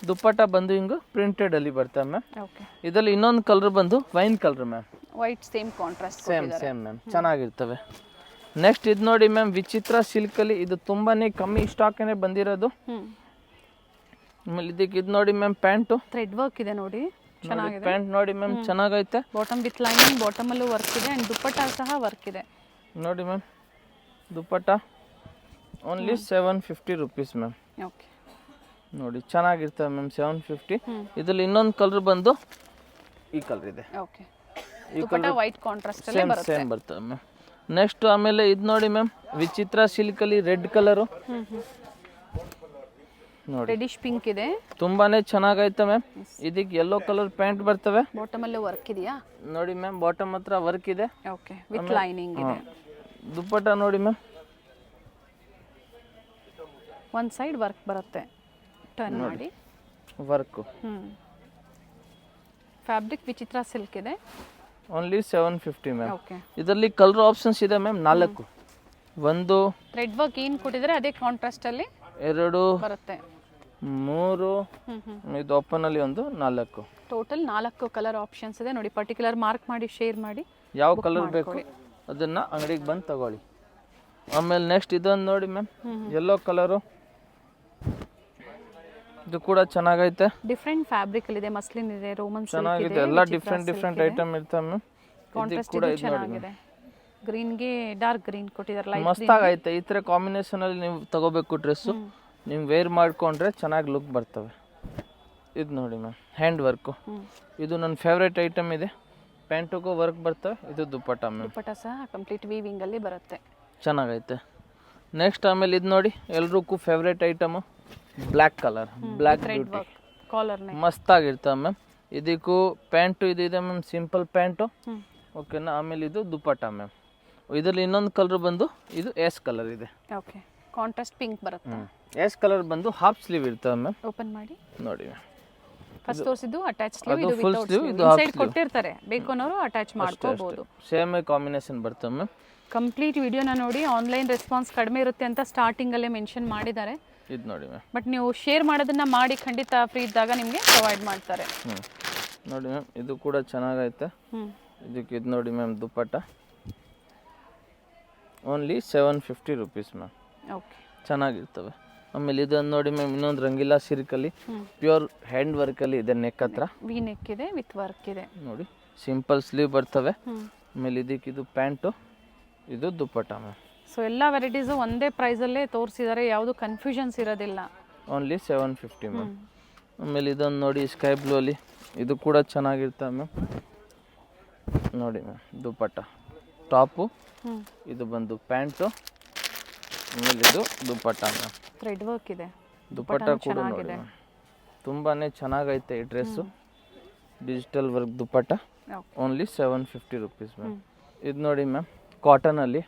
ದುಪ್ಪಟ್ಟ ಬಂದು ಹಿಂಗು ಪ್ರಿಂಟೆಡ್ ಅಲ್ಲಿ ಬರ್ತವೆ ಮ್ಯಾಮ್. ಓಕೆ. ಇದರಲ್ಲಿ ಇನ್ನೊಂದು ಕಲರ್ ಬಂದು wine colour ma'am. White same contrast. Same ma'am, ಚೆನ್ನಾಗಿರ್ತವೆ. ನೆಕ್ಸ್ಟ್ ಇದು ನೋಡಿ ಮ್ಯಾಮ್, ವಿಚಿತ್ರ ಸಿಲ್ಕ್ ಅಲ್ಲಿ. ಇದು ತುಂಬಾನೇ ಕಮ್ಮಿ ಸ್ಟಾಕೇನೆ ಬಂದಿರೋದು. ಆಮೇಲೆ ಇದಕ್ಕೆ ಇದು ನೋಡಿ ಮ್ಯಾಮ್, ಪ್ಯಾಂಟು ಥ್ರೆಡ್ ವರ್ಕ್ ಇದೆ ನೋಡಿ, ಚೆನ್ನಾಗಿದೆ. ಪ್ಯಾಂಟ್ ನೋಡಿ ಮ್ಯಾಮ್, ಚೆನ್ನಾಗೈತೆ. ಬಾಟಮ್ ವಿತ್ ಲೈನಿಂಗ್, ಬಾಟಮ್ ಅಲ್ಲೂ ವರ್ಕ್ ಇದೆ. ಅಂಡ್ ದುಪ್ಪಟ್ಟ ಸಹ ವರ್ಕ್ ಇದೆ. ನೋಡಿ ma'am, dupatta only 750 rupees ma'am. Okay. ನೋಡಿ ಚೆನ್ನಾಗಿರ್ತವೆ ಮ್ಯಾಮ್, 750. ಇದರಲ್ಲಿ ಇನ್ನೊಂದು ಕಲರ್ ಬಂದು ಈ ಕಲರ್ ಇದೆ. ಓಕೆ. ದುಪ್ಪಟ್ಟ ವೈಟ್ ಕಾಂಟ್ರಾಸ್ಟ್ ಅಲ್ಲಿ ಬರುತ್ತೆ. ಸೇಮ್ ಬರ್ತವೆ ಮ್ಯಾಮ್. ನೆಕ್ಸ್ಟ್ ಆಮೇಲೆ ಇದು ನೋಡಿ ಮ್ಯಾಮ್, ವಿಚಿತ್ರ ಸಿಲ್ಕ್ ಅಲ್ಲಿ ರೆಡ್ ಕಲರು. ನೋಡಿ ರೆಡಿಶ್ ಪಿಂಕ್ ಇದೆ. ತುಂಬಾನೇ ಚೆನ್ನಾಗೈತೆ ಮ್ಯಾಮ್. ಇದಕ್ಕೆ ಯೆಲ್ಲೋ ಕಲರ್ ಪ್ಯಾಂಟ್ ಬರ್ತವೆ. ಬಾಟಮ್ ಅಲ್ಲೂ ವರ್ಕ್ ಇದೆಯಾ? ನೋಡಿ ಮ್ಯಾಮ್, ಬಾಟಮ್ ಹತ್ರ ವರ್ಕ್ ಇದೆ. ಓಕೆ. ವಿತ್ ಲೈನಿಂಗ್ ಇದೆ. ದುಪ್ಪಟ್ಟ ನೋಡಿ ಮ್ಯಾಮ್, ಒನ್ ಸೈಡ್ ವರ್ಕ್ ಬರುತ್ತೆ. ಟರ್ನ್ ಮಾಡಿ ವರ್ಕ್. ಫ್ಯಾಬ್ರಿಕ್ ವಿಚಿತ್ರ ಸಿಲ್ಕ್ ಇದೆ. Only 750 ma'am. ಓಕೆ. ಇದರಲ್ಲಿ ಕಲರ್ ಆಪ್ಷನ್ಸ್ ಇದೆ ಮ್ಯಾಮ್ 4. ಒಂದು ಥ್ರೆಡ್ ವರ್ಕ್ ಏನು ಕೊಟ್ಟಿದ್ದಾರೆ ಅದೇ ಕಾಂಟ್ರಾಸ್ಟ್ ಅಲ್ಲಿ 2 ಬರುತ್ತೆ. 3 ಇದು ಓಪನ್ ಅಲ್ಲಿ ಒಂದು 4. ಟೋಟಲ್ 4 ಕಲರ್ ಆಪ್ಷನ್ಸ್ ಇದೆ ನೋಡಿ. ಪರ್ಟಿಕ್ಯುಲರ್ ಮಾರ್ಕ್ ಮಾಡಿ ಶೇರ್ ಮಾಡಿ. ಯಾವ ಕಲರ್ ಬೇಕು ಅದನ್ನ ಅಂಗಡಿಗೆ ಬಂದು ತಗೊಳ್ಳಿ. ಆಮೇಲೆ ನೆಕ್ಸ್ಟ್ ಇದೊಂದು ನೋಡಿ ಮ್ಯಾಮ್, ಯೆಲ್ಲೋ ಕಲರು. ಇದು ಕೂಡ ಚೆನ್ನಾಗೈತೆ, ಡಿಫ್ರೆಂಟ್ ಫ್ಯಾಬ್ರಿಕ್ ಅಲ್ಲಿ ಇದೆ, ಮಸ್ಲಿನ್ ಇದೆ, ರೋಮನ್ ಸಿಲ್ಕ್ ಚೆನ್ನಾಗಿದೆ. ಇದೆ, ಎಲ್ಲ ಡಿಫ್ರೆಂಟ್ ಐಟಮ್ ಇರ್ತವೆ ಮ್ಯಾಮ್. ಕಾಂಟ್ರಾಸ್ಟ್ ಇದು ಚೆನ್ನಾಗಿದೆ. ಗ್ರೀನ್ ಗೆ ಡಾರ್ಕ್ ಗ್ರೀನ್ ಕೊಟ್ಟಿದ್ದಾರೆ, ಲೈಟ್ ಮಸ್ತ್ ಆಗೈತೆ. ಈ ತರ ಕಾಂಬಿನೇಷನ್ ಅಲ್ಲಿ ನೀವು ತಗೋಬೇಕು ಡ್ರೆಸ್, ನೀವು ವೇರ್ ಮಾಡ್ಕೊಂಡ್ರೆ ಚೆನ್ನಾಗಿ ಲುಕ್ ಬರ್ತವೆ. ಇದು ನೋಡಿ ಮ್ಯಾಮ್, ಹ್ಯಾಂಡ್ ವರ್ಕ್. ಇದು ನನ್ನ ಫೇವ್ರೇಟ್ ಐಟಮ್ ಇದೆ. ಪ್ಯಾಂಟಿಗೂ ವರ್ಕ್ ಬರ್ತವೆ. ಇದು ದುಪ್ಪಟ್ಟ ಮ್ಯಾಮ್, ದುಪ್ಪಟ್ಟ ಸಹ ಕಂಪ್ಲೀಟ್ ವೀವಿಂಗ್ ಅಲ್ಲಿ ಬರುತ್ತೆ, ಚೆನ್ನಾಗೈತೆ. ನೆಕ್ಸ್ಟ್ ಆಮೇಲೆ ಇದು ನೋಡಿ, ಎಲ್ರಿಗೂ favourite item black colour, black beauty, collar ಮಸ್ತ್ ಆಗಿರ್ತವೆ ಮ್ಯಾಮ್. ಇದಕ್ಕೂ ಪ್ಯಾಂಟು ಇದು ಇದೆ ಮ್ಯಾಮ್, ಸಿಂಪಲ್ ಪ್ಯಾಂಟು, ಓಕೆನಾ. ಆಮೇಲೆ ಇದು ದುಪ್ಪಟ್ಟ ಮ್ಯಾಮ್. ಇದರಲ್ಲಿ ಇನ್ನೊಂದು ಕಲರ್ ಬಂದು ಇದು ಎಸ್ ಕಲರ್ ಇದೆ. ಓಕೆ, ಕಾಂಟ್ರಾಸ್ಟ್ ಪಿಂಕ್ ಬರುತ್ತೆ. ಎಸ್ ಕಲರ್ ಬಂದು ಹಾಫ್ ಸ್ಲೀವ್ ಇರ್ತವೆ ಮ್ಯಾಮ್. ಓಪನ್ ಮಾಡಿ ನೋಡಿ ಮ್ಯಾಮ್, ಫಸ್ಟ್ ತೋರಿಸಿದ್ದು ಅಟ್ಯಾಚ್ ಸ್ಲೀವ್, ಇದು ಫುಲ್ ವಿತೌಟ್ ಸ್ಲೀವ್, ಸ್ಲೀವ್. ಇದು ಹಾಫ್ ಇನ್ಸೈಡ್ ಸ್ಲೀವ್ ಕೊಟ್ಟಿರ್ತಾರೆ, ಬೇಕು ಅನ್ನೋರು ಅಟ್ಯಾಚ್ ಮಾಡ್ಕೋಬಹುದು. ಸೇಮ್ ಕಾಂಬಿನೇಷನ್ ಬರ್ತವೆ ಮ್ಯಾಮ್. ಕಂಪ್ಲೀಟ್ ವಿಡಿಯೋನ ನೋಡಿ. ಆನ್ಲೈನ್ ರೆಸ್ಪಾನ್ಸ್ ಕಡಿಮೆ ಇರುತ್ತೆ ಅಂತ ಸ್ಟಾರ್ಟಿಂಗ್ ಅಲ್ಲೇ ಮೆನ್ಷನ್ ಮಾಡಿದ್ದಾರೆ. ಇದು ನೋಡಿ ಮ್ಯಾಮ್, ಬಟ್ ನೀವು ಶೇರ್ ಮಾಡೋದನ್ನ ಮಾಡಿ ಖಂಡಿತ ಫ್ರೀ ಇದ್ದಾಗ ನಿಮಗೆ ಪ್ರೊವೈಡ್ ಮಾಡ್ತಾರೆ. ನೋಡಿ ಮ್ಯಾಮ್, ಇದು ಕೂಡ ಚೆನ್ನಾಗೈತೆ. ಇದಕ್ಕೆ ಇದು ನೋಡಿ ma'am, dupatta only 750 rupees ma'am. Okay, ಚೆನ್ನಾಗಿರ್ತವೆ. ಆಮೇಲೆ ಇದನ್ನು ನೋಡಿ ಮ್ಯಾಮ್, ಇನ್ನೊಂದು ರಂಗಿಲ್ಲ ಸಿಲ್ಕಲ್ಲಿ ಪ್ಯೂರ್ ಹ್ಯಾಂಡ್ ವರ್ಕಲ್ಲಿ ಇದೆ. ನೆಕ್ ಹತ್ರ ವಿ ನೆಕ್ ಇದೆ, ವಿತ್ ವರ್ಕ್ ಇದೆ ನೋಡಿ, ಸಿಂಪಲ್ ಸ್ಲೀವ್ ಬರ್ತವೆ. ಆಮೇಲೆ ಇದಕ್ಕೆ ಇದು ಪ್ಯಾಂಟು, ಇದು ದುಪ್ಪಟ್ಟ ಮ್ಯಾಮ್. ಸೊ ಎಲ್ಲ ವೆರೈಟೀಸು ಒಂದೇ ಪ್ರೈಸಲ್ಲೇ ತೋರಿಸಿದ್ದಾರೆ, ಯಾವುದು ಕನ್ಫ್ಯೂಷನ್ಸ್ ಇರೋದಿಲ್ಲ. Only 750 ma'am. ಆಮೇಲೆ ಇದೊಂದು ನೋಡಿ, ಸ್ಕೈ ಬ್ಲೂ ಅಲ್ಲಿ, ಇದು ಕೂಡ ಚೆನ್ನಾಗಿರ್ತವೆ ಮ್ಯಾಮ್. ನೋಡಿ ಮ್ಯಾಮ್, ದುಪ್ಪಟ್ಟ ಟಾಪು, ಇದು ಬಂದು ಪ್ಯಾಂಟು, ಆಮೇಲೆ ಇದು ದುಪ್ಪಟ್ಟ ಮ್ಯಾಮ್. ಥ್ರೆಡ್ ವರ್ಕ್ ಇದೆ, ದುಪ್ಪಟ್ಟ ಕೂಡ ನೋಡಿ ತುಂಬಾ ಚೆನ್ನಾಗೈತೆ ಈ ಡ್ರೆಸ್ಸು. ಡಿಜಿಟಲ್ ವರ್ಕ್ ದುಪ್ಪಟ್ಟ, ಓನ್ಲಿ 750 ರುಪೀಸ್ ಮ್ಯಾಮ್. ಇದು ನೋಡಿ ಮ್ಯಾಮ್, ಕಾಟನಲ್ಲಿ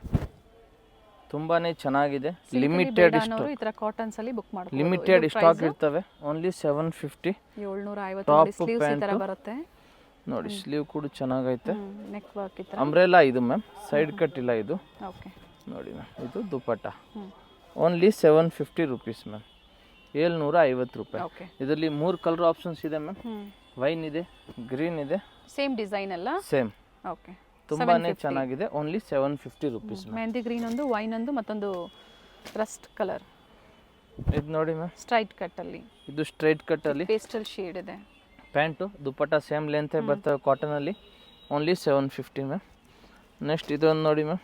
ತುಂಬಾ ಚೆನ್ನಾಗಿದೆ. ಲಿಮಿಟೆಡ್ ಸ್ಟಾಕ್, ಈ ತರ ಕಾಟನ್ಸ್ ಅಲ್ಲಿ ಬುಕ್ ಮಾಡ್ಬೋದು. ಲಿಮಿಟೆಡ್ ಸ್ಟಾಕ್ ಇರ್ತವೆ. ಓನ್ಲಿ 750. 750 ಸ್ಲೀವ್ಸ್ ಈ ತರ ಬರುತ್ತೆ ನೋಡಿ. ಸ್ಲೀವ್ ಕೂಡ ಚೆನ್ನಾಗೈತೆ, ನೆಕ್ ವರ್ಕ್ ಈ ತರ. ಅಂಬ್ರೆಲಾ ಇದು ಮ್ಯಾಮ್, ಸೈಡ್ ಕಟ್ ಇಲ್ಲ ಇದು. ಓಕೆ, ನೋಡಿ ಮ್ಯಾಮ್, ಇದು ದುಪ್ಪಟ್ಟ ಓನ್ಲಿ 750 ರುಪೀಸ್ ಮ್ಯಾಮ್. 750 ರೂಪಾಯಿ. ಓಕೆ, ಇದರಲ್ಲಿ 3 ಕಲರ್ ಆಪ್ಷನ್ಸ್ ಇದೆ ಮ್ಯಾಮ್. ವೈನ್ ಇದೆ, ಗ್ರೀನ್ ಇದೆ, ಸೇಮ್ ಡಿಸೈನ್ ಅಲ್ಲ. ಸೇಮ್. ಓಕೆ, ತುಂಬಾನೇ ಚೆನ್ನಾಗಿದೆ. Only 750 rupees. ಮೆಹಂದಿ ಗ್ರೀನ್ ಒಂದು, ವೈನ್ ಒಂದು, ಮತ್ತೊಂದು ರಸ್ಟ್ ಕಲರ್. ಇದು ನೋಡಿ ಮ್ಯಾಮ್, ಸ್ಟ್ರೈಟ್ ಕಟ್ ಅಲ್ಲಿ, ಇದು ಸ್ಟ್ರೈಟ್ ಕಟ್ ಅಲ್ಲಿ ಪೇಸ್ಟಲ್ ಶೇಡ್ ಇದೆ. ಪ್ಯಾಂಟು ದುಪ್ಪಟ್ಟ ಸೇಮ್ ಲೆಂತ್ ಬರ್ತವೆ ಕಾಟನ್ ಅಲ್ಲಿ. Only 750 ma'am. ನೆಕ್ಸ್ಟ್ ಇದೊಂದು ನೋಡಿ ಮ್ಯಾಮ್,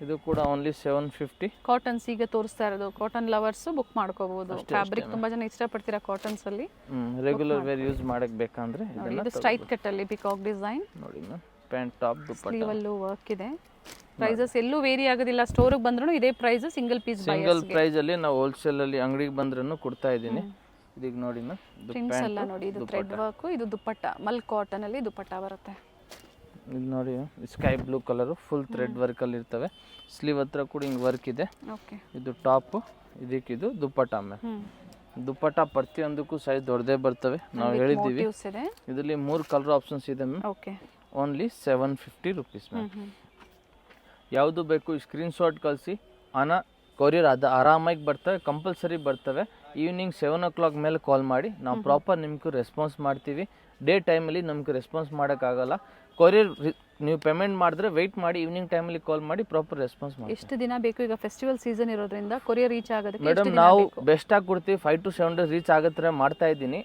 ಇದು ಕೂಡ ಓನ್ಲಿ 750. ಕಾಟನ್ಸ್ ಈಗ ತೋರಿಸ್ತಾ ಇರೋದು, ಕಾಟನ್ ಲವರ್ಸ್ ಬುಕ್ ಮಾಡ್ಕೋಬಹುದು. ಫ್ಯಾಬ್ರಿಕ್ ತುಂಬಾ ಜನ ಇಷ್ಟಪಡ್ತೀರಾ ಕಾಟನ್ಸ್ ಅಲ್ಲಿ. ರೆಗ್ಯುಲರ್ ವೇರ್ ಯೂಸ್ ಮಾಡಕ್ ಬೇಕಂದ್ರೆ ಇದು ಸ್ಟ್ರೈಟ್ ಕಟ್ ಅಲ್ಲಿ ಪಿಕಾಕ್ ಡಿಸೈನ್. ನೋಡಿ ma'am, pant top dupatta. Sleeve ಅಲ್ಲೂ ವರ್ಕ್ ಇದೆ. ಪ್ರೈಸಸ್ ಎಲ್ಲೂ ವೇರಿ ಆಗೋದಿಲ್ಲ. ಸ್ಟೋರಿಗೆ ಬಂದ್ರೂ ಇದೇ price. Single piece single price ಅಲ್ಲಿ ನಾವು ಹೋಲ್ಸೇಲ್ ಅಲ್ಲಿ ಅಂಗಡಿಗೆ ಬಂದ್ರೂ ಕೊಡ್ತಾ ಇದ್ದೀನಿ. ಇದೀಗ ನೋಡಿ ಮ್ಯಾಮ್, ಪ್ರಿಂಟ್ಸ್ ಎಲ್ಲ ನೋಡಿ, ಇದು ಥ್ರೆಡ್ ವರ್ಕ್, ಇದು ದುಪ್ಪಟ್ಟ ಮಲ್ ಕಾಟನ್ ಅಲ್ಲಿ ದುಪ್ಪಟ್ಟ ಬರುತ್ತೆ. ಇದು ನೋಡಿ, sky blue colour full thread work ಅಲ್ಲಿ ಇರ್ತವೆ. ಸ್ಲೀವ್ ಹತ್ರ ಕೂಡ ಹಿಂಗ್ ವರ್ಕ್ ಇದೆ. ಓಕೆ, ಇದು ಟಾಪ್, ಇದಕ್ಕಿದು ದುಪ್ಪಟ್ಟ ಮ್ಯಾಮ್. ದುಪ್ಪಟ್ಟ ಪ್ರತಿಯೊಂದಕ್ಕೂ ಸೈಜ್ ದೊಡ್ಡದೇ ಬರ್ತವೆ, ನಾವು ಹೇಳಿದ್ದೀವಿ. ಇದರಲ್ಲಿ 3 ಕಲರ್ ಆಪ್ಷನ್ಸ್ ಇದೆ ma'am. Okay, only 750 rupees ma'am. ಯಾವುದು ಬೇಕು ಸ್ಕ್ರೀನ್ ಶಾಟ್ ಕಳಿಸಿ, ಕೊರಿಯರ್ ಅದು ಆರಾಮಾಗಿ ಬರ್ತವೆ, ಕಂಪಲ್ಸರಿ ಬರ್ತವೆ. ಈವ್ನಿಂಗ್ 7 o'clock ಮೇಲೆ ಕಾಲ್ ಮಾಡಿ, ನಾವು ಪ್ರಾಪರ್ ನಿಮ್ಗೆ ರೆಸ್ಪಾನ್ಸ್ ಮಾಡ್ತೀವಿ. ಡೇ ಟೈಮಲ್ಲಿ ನಮ್ಗೆ ರೆಸ್ಪಾನ್ಸ್ ಮಾಡೋಕ್ಕಾಗಲ್ಲ. ಕೊರಿಯರ್ ನೀವು ಪೇಮೆಂಟ್ ಮಾಡಿದ್ರೆ ವೆಯ್ಟ್ ಮಾಡಿ, ಈವ್ನಿಂಗ್ ಟೈಮಲ್ಲಿ ಕಾಲ್ ಮಾಡಿ ಪ್ರಾಪರ್ ರೆಸ್ಪಾನ್ಸ್ ಮಾಡಿ. ಎಷ್ಟು ದಿನ ಬೇಕು? ಈಗ ಫೆಸ್ಟಿವಲ್ ಸೀಸನ್ ಇರೋದ್ರಿಂದ ಕೊರಿಯರ್ ರೀಚ್ ಆಗೋದಕ್ಕೆ ಮೇಡಮ್ ನಾವು ಬೆಸ್ಟ್ ಆಗಿ ಕೊಡ್ತೀವಿ. 5 to 7 days ರೀಚ್ ಆಗತ್ತರ ಮಾಡ್ತಾ ಇದ್ದೀನಿ.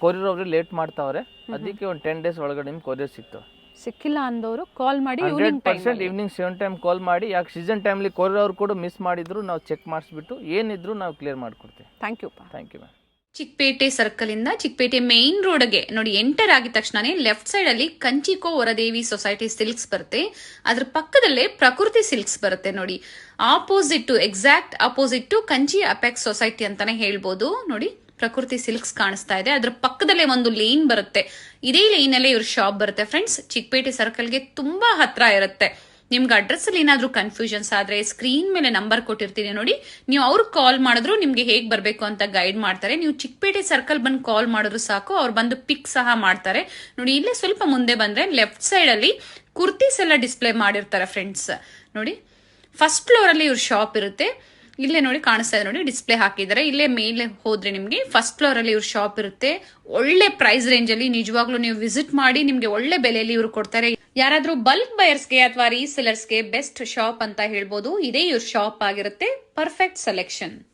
ಕೊರಿಯರ್ ಅವ್ರಿಗೆ ಲೇಟ್ ಮಾಡ್ತಾವ್ರೆ, ಅದಕ್ಕೆ ಒಂದು 10 days ಒಳಗಡೆ ನಿಮ್ಗೆ ಕೊರಿಯರ್ ಸಿಗ್ತವೆ. ಸಿಕ್ಕಿಲ್ಲ ಅಂದವರು ಕಾಲ್ ಮಾಡಿ, 100% ಈವ್ನಿಂಗ್ 7 time ಕಾಲ್ ಮಾಡಿ. ಯಾಕೆ ಸೀಸನ್ ಟೈಮ್ಲಿ ಕೊರಿಯರ್ ಅವ್ರು ಕೂಡ ಮಿಸ್ ಮಾಡಿದ್ರು, ನಾವು ಚೆಕ್ ಮಾಡಿಸ್ಬಿಟ್ಟು ಏನಿದ್ರು ನಾವು ಕ್ಲಿಯರ್ ಮಾಡ್ಕೊಡ್ತೀವಿ. Thank you ma'am. Chickpet circle ಇಂದ ಚಿಕ್ಕಪೇಟೆ ಮೇನ್ ರೋಡ್ಗೆ ನೋಡಿ ಎಂಟರ್ ಆಗಿದ ತಕ್ಷಣನೇ ಲೆಫ್ಟ್ ಸೈಡ್ ಅಲ್ಲಿ ಕಂಚಿಕೋ ವರದೇವಿ ಸೊಸೈಟಿ ಸಿಲ್ಕ್ಸ್ ಬರುತ್ತೆ. ಅದ್ರ ಪಕ್ಕದಲ್ಲೇ ಪ್ರಕೃತಿ ಸಿಲ್ಕ್ಸ್ ಬರುತ್ತೆ ನೋಡಿ. Opposite, exact opposite Kanchi apex society ಅಂತಾನೆ ಹೇಳ್ಬೋದು. ನೋಡಿ, ಪ್ರಕೃತಿ ಸಿಲ್ಕ್ಸ್ ಕಾಣಿಸ್ತಾ ಇದೆ. ಅದ್ರ ಪಕ್ಕದಲ್ಲೇ ಒಂದು ಲೇನ್ ಬರುತ್ತೆ. ಇದೇ ಲೈನ್ ಅಲ್ಲೇ ಇವ್ರ ಶಾಪ್ ಬರುತ್ತೆ ಫ್ರೆಂಡ್ಸ್. ಚಿಕ್ಕಪೇಟೆ ಸರ್ಕಲ್ಗೆ ತುಂಬಾ ಹತ್ರ ಇರುತ್ತೆ. ನಿಮ್ಗೆ ಅಡ್ರೆಸ್ ಅಲ್ಲಿ ಏನಾದ್ರೂ ಕನ್ಫ್ಯೂಷನ್ಸ್ ಆದ್ರೆ ಸ್ಕ್ರೀನ್ ಮೇಲೆ ನಂಬರ್ ಕೊಟ್ಟಿರ್ತೀನಿ ನೋಡಿ, ನೀವು ಅವ್ರಿಗೆ ಕಾಲ್ ಮಾಡಿದ್ರು ನಿಮ್ಗೆ ಹೇಗ್ ಬರ್ಬೇಕು ಅಂತ ಗೈಡ್ ಮಾಡ್ತಾರೆ. ನೀವು ಚಿಕ್ಕಪೇಟೆ ಸರ್ಕಲ್ ಬಂದು ಕಾಲ್ ಮಾಡಿದ್ರು ಸಾಕು, ಅವ್ರು ಬಂದು ಪಿಕ್ ಸಹ ಮಾಡ್ತಾರೆ. ನೋಡಿ, ಇಲ್ಲೇ ಸ್ವಲ್ಪ ಮುಂದೆ ಬಂದ್ರೆ ಲೆಫ್ಟ್ ಸೈಡ್ ಅಲ್ಲಿ ಕುರ್ತೀಸ್ ಎಲ್ಲ ಡಿಸ್ಪ್ಲೇ ಮಾಡಿರ್ತಾರೆ ಫ್ರೆಂಡ್ಸ್. ನೋಡಿ, ಫಸ್ಟ್ ಫ್ಲೋರ್ ಅಲ್ಲಿ ಇವ್ರ ಶಾಪ್ ಇರುತ್ತೆ. ಇಲ್ಲೇ ನೋಡಿ ಕಾಣಿಸ್ತಾ ಇದೆ ನೋಡಿ, ಡಿಸ್ಪ್ಲೇ ಹಾಕಿದ್ದಾರೆ. ಇಲ್ಲೇ ಮೇಲೆ ಹೋದ್ರೆ ನಿಮ್ಗೆ ಫಸ್ಟ್ ಫ್ಲೋರ್ ಅಲ್ಲಿ ಇವ್ರ ಶಾಪ್ ಇರುತ್ತೆ. ಒಳ್ಳೆ ಪ್ರೈಸ್ ರೇಂಜ್ ಅಲ್ಲಿ ನಿಜವಾಗ್ಲೂ ನೀವು ವಿಸಿಟ್ ಮಾಡಿ, ನಿಮ್ಗೆ ಒಳ್ಳೆ ಬೆಲೆಯಲ್ಲಿ ಇವ್ರು ಕೊಡ್ತಾರೆ. ಯಾರಾದ್ರೂ ಬಲ್ಕ್ ಬಯರ್ಸ್ಗೆ ಅಥವಾ ರೀಸೆಲರ್ಸ್ಗೆ ಬೆಸ್ಟ್ ಶಾಪ್ ಅಂತ ಹೇಳ್ಬೋದು. ಇದೇ ಇವ್ರ ಶಾಪ್ ಆಗಿರುತ್ತೆ. Perfect selection.